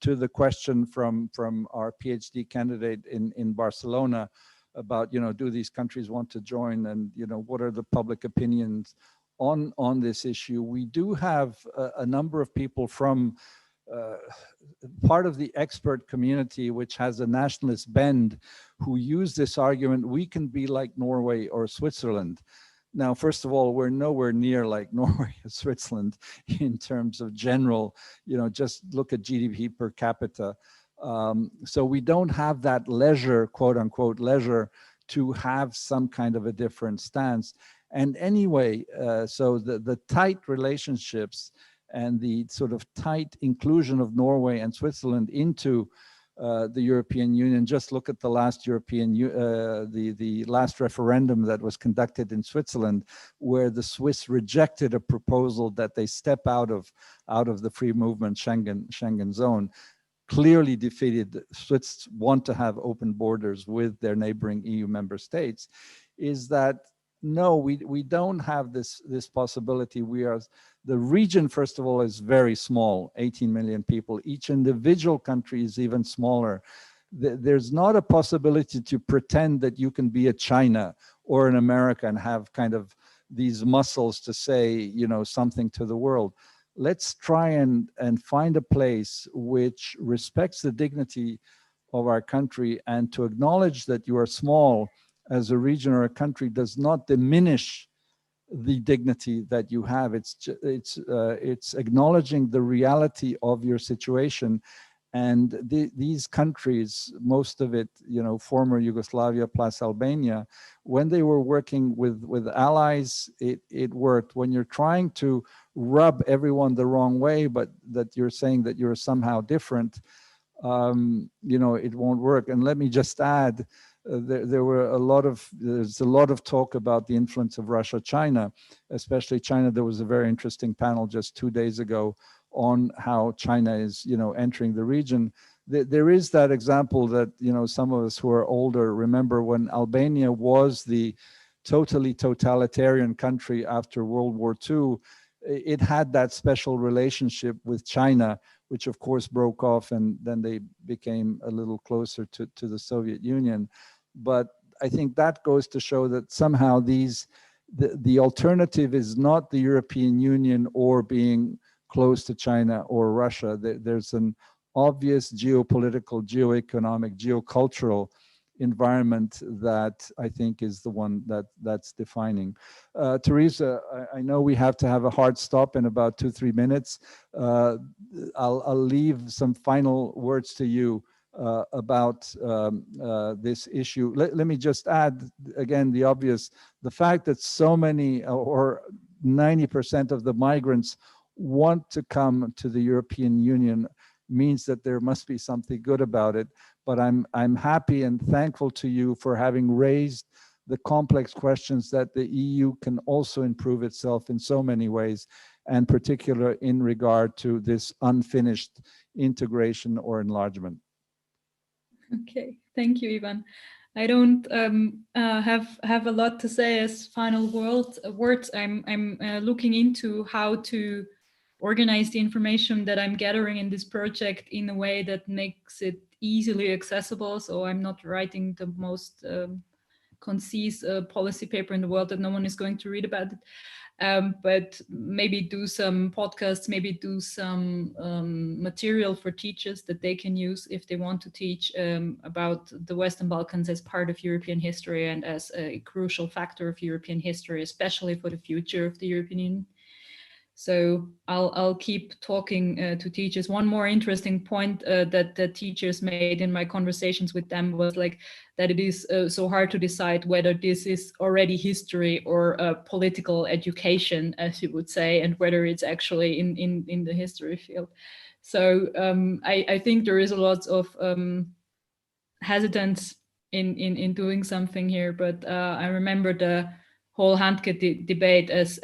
Speaker 1: to the question from our PhD candidate in Barcelona about, you know, do these countries want to join, and, you know, what are the public opinions on this issue? We do have a number of people from part of the expert community which has a nationalist bend who use this argument, we can be like Norway or Switzerland. Now, first of all, we're nowhere near like Norway or Switzerland in terms of general, you know, just look at GDP per capita. So we don't have that leisure, quote unquote, leisure to have some kind of a different stance. And anyway, so the tight relationships and the sort of tight inclusion of Norway and Switzerland into the European Union. Just look at the last the last referendum that was conducted in Switzerland, where the Swiss rejected a proposal that they step out of the free movement Schengen zone. Clearly defeated. Swiss want to have open borders with their neighboring EU member states. Is that no, we don't have this possibility. The region, first of all, is very small, 18 million people. Each individual country is even smaller. There's not a possibility to pretend that you can be a China or an America and have kind of these muscles to say, you know, something to the world. Let's try and find a place which respects the dignity of our country, and to acknowledge that you are small as a region or a country does not diminish the dignity that you have. It's acknowledging the reality of your situation. And these countries, most of it, you know, former Yugoslavia plus Albania, when they were working with allies, it worked. When you're trying to rub everyone the wrong way, but that you're saying that you're somehow different, you know, it won't work. And let me just add, there's a lot of talk about the influence of Russia, China, especially China. There was a very interesting panel just 2 days ago on how China is, you know, entering the region. There is that example that, you know, some of us who are older remember when Albania was the totally totalitarian country after World War II. It had that special relationship with China, which of course broke off, and then they became a little closer to the Soviet Union. But I think that goes to show that somehow the alternative is not the European Union or being close to China or Russia. There's an obvious geopolitical, geoeconomic, geocultural environment that I think is the one that's defining. Teresa, I know we have to have a hard stop in about 2-3 minutes. I'll leave some final words to you about this issue. Let me just add again the obvious, the fact that so many or 90% of the migrants want to come to the European Union means that there must be something good about it. But I'm happy and thankful to you for having raised the complex questions that the EU can also improve itself in so many ways, and particular in regard to this unfinished integration or enlargement.
Speaker 2: Okay, thank you, Ivan. I don't have a lot to say as final words. I'm looking into how to organize the information that I'm gathering in this project in a way that makes it easily accessible. So I'm not writing the most concise policy paper in the world that no one is going to read about it. But maybe do some podcasts, maybe do some material for teachers that they can use if they want to teach about the Western Balkans as part of European history and as a crucial factor of European history, especially for the future of the European Union. So I'll keep talking to teachers. One more interesting point that the teachers made in my conversations with them was like that it is so hard to decide whether this is already history or political education, as you would say, and whether it's actually in the history field. So I think there is a lot of hesitance in doing something here, but I remember the whole Handke debate as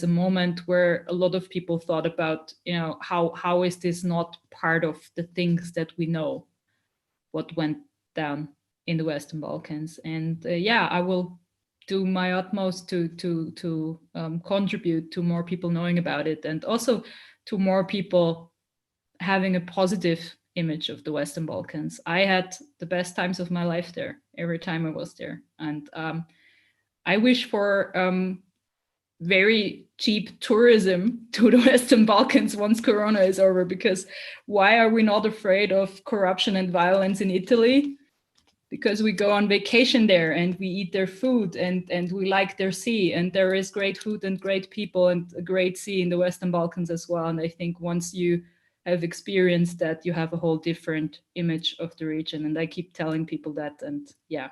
Speaker 2: a moment where a lot of people thought about, you know, how is this not part of the things that we know what went down in the Western Balkans. And yeah, I will do my utmost to contribute to more people knowing about it, and also to more people having a positive image of the Western Balkans. I had the best times of my life there every time I was there, and I wish for very cheap tourism to the Western Balkans once Corona is over, because why are we not afraid of corruption and violence in Italy? Because we go on vacation there and we eat their food and we like their sea, and there is great food and great people and a great sea in the Western Balkans as well. And I think once you have experienced that, you have a whole different image of the region. And I keep telling people that, and yeah,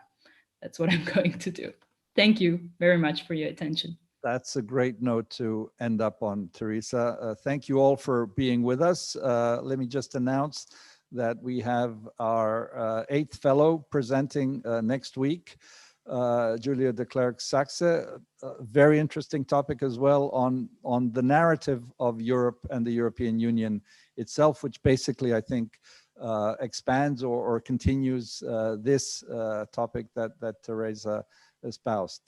Speaker 2: that's what I'm going to do. Thank you very much for your attention.
Speaker 1: That's a great note to end up on, Teresa. Thank you all for being with us. Let me just announce that we have our 8th fellow presenting next week, Julia de Klerk-Saxe. Very interesting topic as well on the narrative of Europe and the European Union itself, which basically I think expands or continues this topic that Teresa espoused.